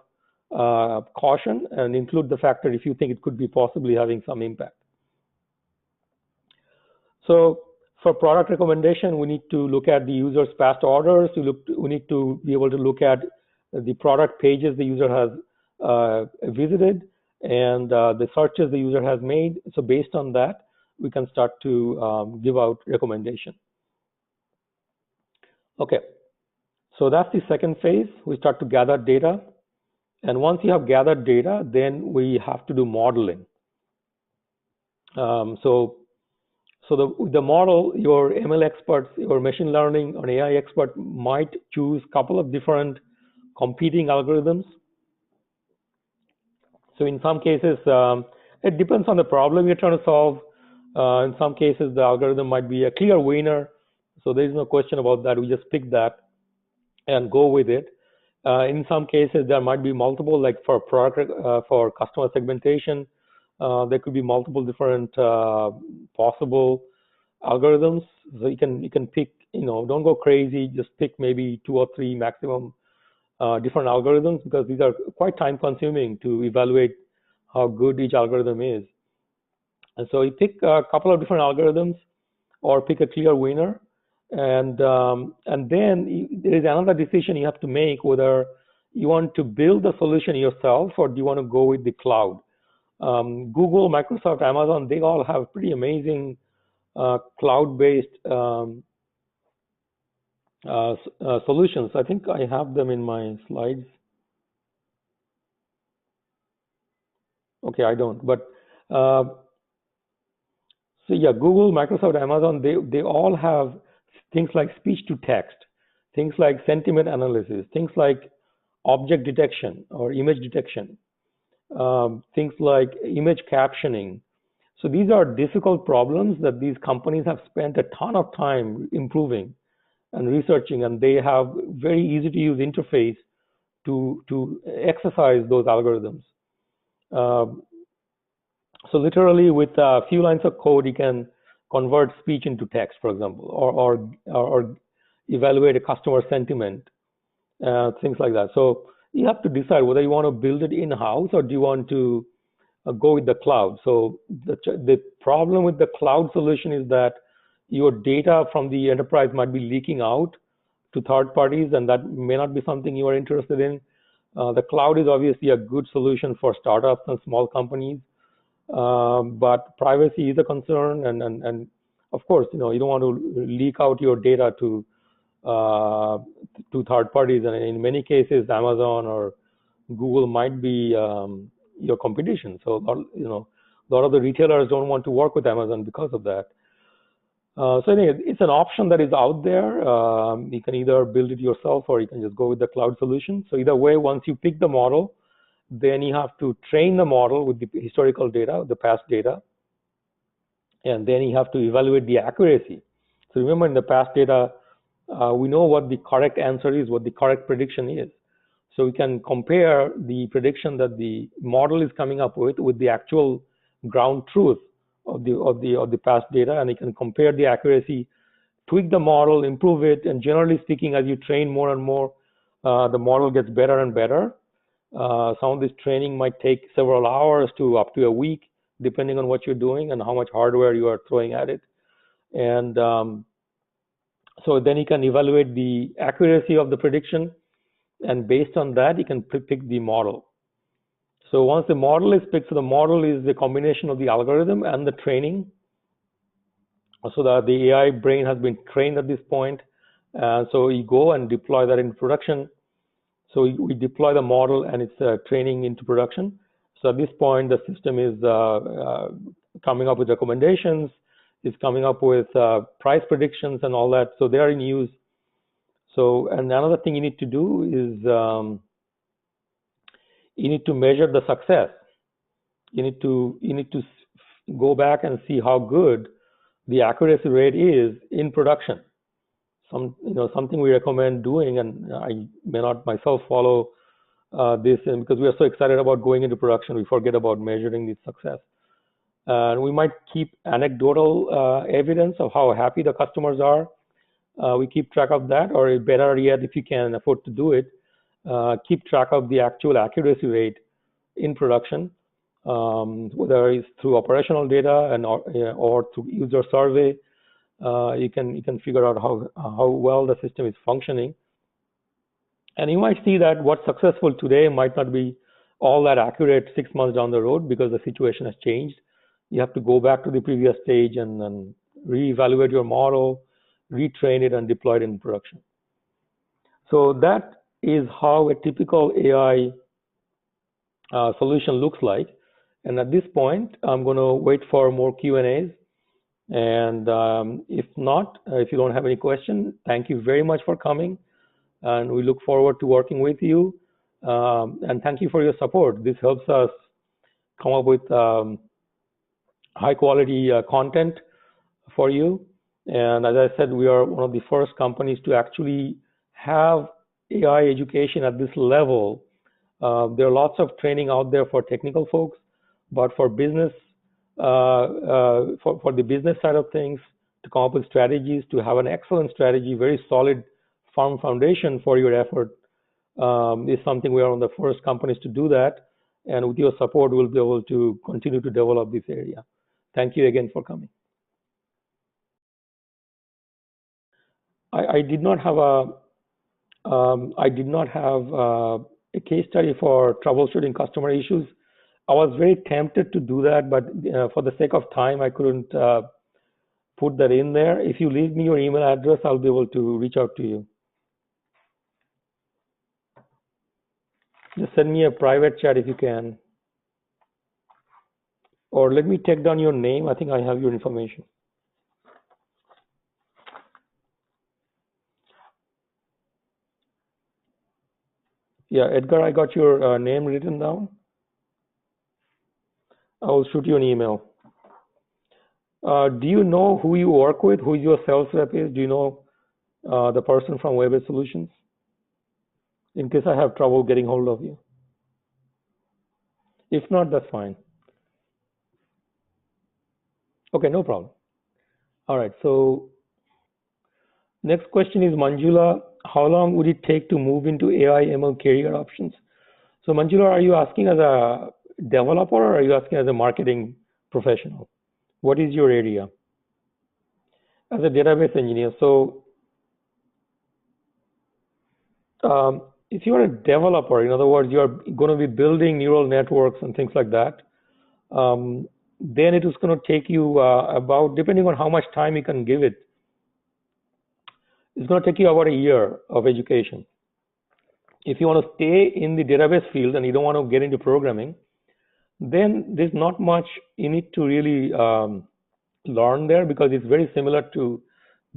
caution and include the factor if you think it could be possibly having some impact. So for product recommendation, we need to look at the user's past orders. We need to be able to look at the product pages the user has visited, and the searches the user has made. So based on that, we can start to give out recommendation. Okay, so that's the second phase. We start to gather data. And once you have gathered data, then we have to do modeling. So the model, your ML experts, your machine learning or AI expert might choose a couple of different competing algorithms. So in some cases, it depends on the problem you're trying to solve. In some cases, the algorithm might be a clear winner. So there is no question about that. We just pick that and go with it. In some cases, there might be multiple, like for product, for customer segmentation, there could be multiple different possible algorithms. So you can pick, don't go crazy. Just pick maybe 2 or 3 maximum different algorithms, because these are quite time consuming to evaluate how good each algorithm is. And so you pick a couple of different algorithms or pick a clear winner. And then there is another decision you have to make whether you want to build the solution yourself or do you want to go with the cloud. Google, Microsoft, Amazon, they all have pretty amazing cloud-based solutions. I think I have them in my slides. Okay, I don't. But so yeah, Google, Microsoft, Amazon, they all have things like speech to text, things like sentiment analysis, things like object detection or image detection, things like image captioning. So these are difficult problems that these companies have spent a ton of time improving and researching, and they have very easy to use interface to exercise those algorithms. So literally with a few lines of code, you can convert speech into text, for example, or evaluate a customer sentiment, things like that. So you have to decide whether you want to build it in-house or do you want to go with the cloud. So the problem with the cloud solution is that your data from the enterprise might be leaking out to third parties, and that may not be something you are interested in. The cloud is obviously a good solution for startups and small companies, but privacy is a concern, and of course, you don't want to leak out your data to third parties, and in many cases, Amazon or Google might be your competition. So a lot of the retailers don't want to work with Amazon because of that. So anyway, it's an option that is out there. You can either build it yourself or you can just go with the cloud solution. So either way, once you pick the model, then you have to train the model with the historical data, the past data, and then you have to evaluate the accuracy. So remember, in the past data, we know what the correct answer is, what the correct prediction is. So we can compare the prediction that the model is coming up with the actual ground truth of the past data, and you can compare the accuracy, tweak the model, improve it, and generally speaking, as you train more and more, the model gets better and better. Some of this training might take several hours to up to a week, depending on what you're doing and how much hardware you are throwing at it. And so then you can evaluate the accuracy of the prediction, and based on that, you can pick the model. So once the model is picked, so the model is the combination of the algorithm and the training, so that the AI brain has been trained at this point. So you go and deploy that in production. So we deploy the model and it's training into production. So at this point, the system is coming up with recommendations, is coming up with price predictions and all that. So they are in use. So, and another thing you need to do is you need to measure the success. You need to go back and see how good the accuracy rate is in production. Something we recommend doing, and I may not myself follow this, and because we are so excited about going into production, we forget about measuring the success. And we might keep anecdotal evidence of how happy the customers are. We keep track of that, or better yet, if you can afford to do it, keep track of the actual accuracy rate in production, whether it's through operational data or through user survey. You can figure out how well the system is functioning. And you might see that what's successful today might not be all that accurate 6 months down the road because the situation has changed. You have to go back to the previous stage and reevaluate your model, retrain it, and deploy it in production. So that is how a typical AI solution looks like. And at this point, I'm going to wait for more Q&As. And if not, if you don't have any questions, thank you very much for coming. And we look forward to working with you. And thank you for your support. This helps us come up with high quality content for you. And as I said, we are one of the first companies to actually have AI education at this level. There are lots of training out there for technical folks, but for business, for the business side of things, to come up with strategies, to have an excellent strategy, very solid, firm foundation for your effort, is something we are one of the first companies to do that. And with your support, we'll be able to continue to develop this area. Thank you again for coming. I did not have a case study for troubleshooting customer issues. I was very tempted to do that, but for the sake of time, I couldn't put that in there. If you leave me your email address, I'll be able to reach out to you. Just send me a private chat if you can. Or let me take down your name. I think I have your information. Yeah, Edgar, I got your name written down. I will shoot you an email. Do you know who you work with? Who your sales rep is? Do you know the person from Web Solutions? In case I have trouble getting hold of you. If not, that's fine. Okay, no problem. All right, so next question is Manjula. How long would it take to move into AI ML career options? So Manjula, are you asking as a developer or are you asking as a marketing professional? What is your area? As a database engineer. So if you are a developer, in other words, you are going to be building neural networks and things like that, then it is going to take you about, depending on how much time you can give it, it's going to take you about a year of education. If you want to stay in the database field and you don't want to get into programming, then there's not much you need to really learn there because it's very similar to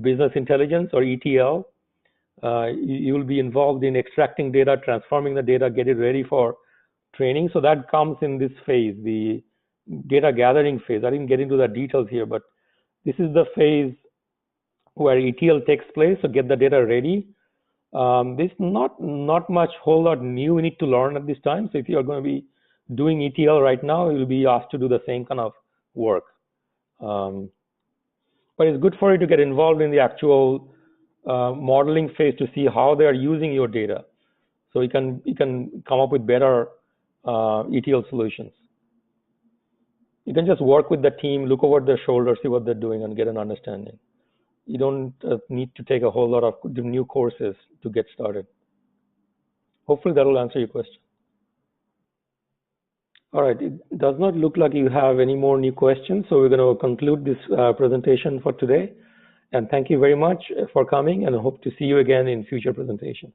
business intelligence or ETL. You will be involved in extracting data, transforming the data, get it ready for training. So that comes in this phase, the data gathering phase. I didn't get into the details here, but this is the phase where ETL takes place. So get the data ready. There's not much whole lot new we need to learn at this time. So if you are going to be doing ETL right now, you'll be asked to do the same kind of work. But it's good for you to get involved in the actual modeling phase to see how they are using your data. So you can come up with better ETL solutions. You can just work with the team, look over their shoulder, see what they're doing, and get an understanding. You don't need to take a whole lot of new courses to get started. Hopefully that will answer your question. All right, it does not look like you have any more new questions, so we're going to conclude this presentation for today. And thank you very much for coming, and I hope to see you again in future presentations.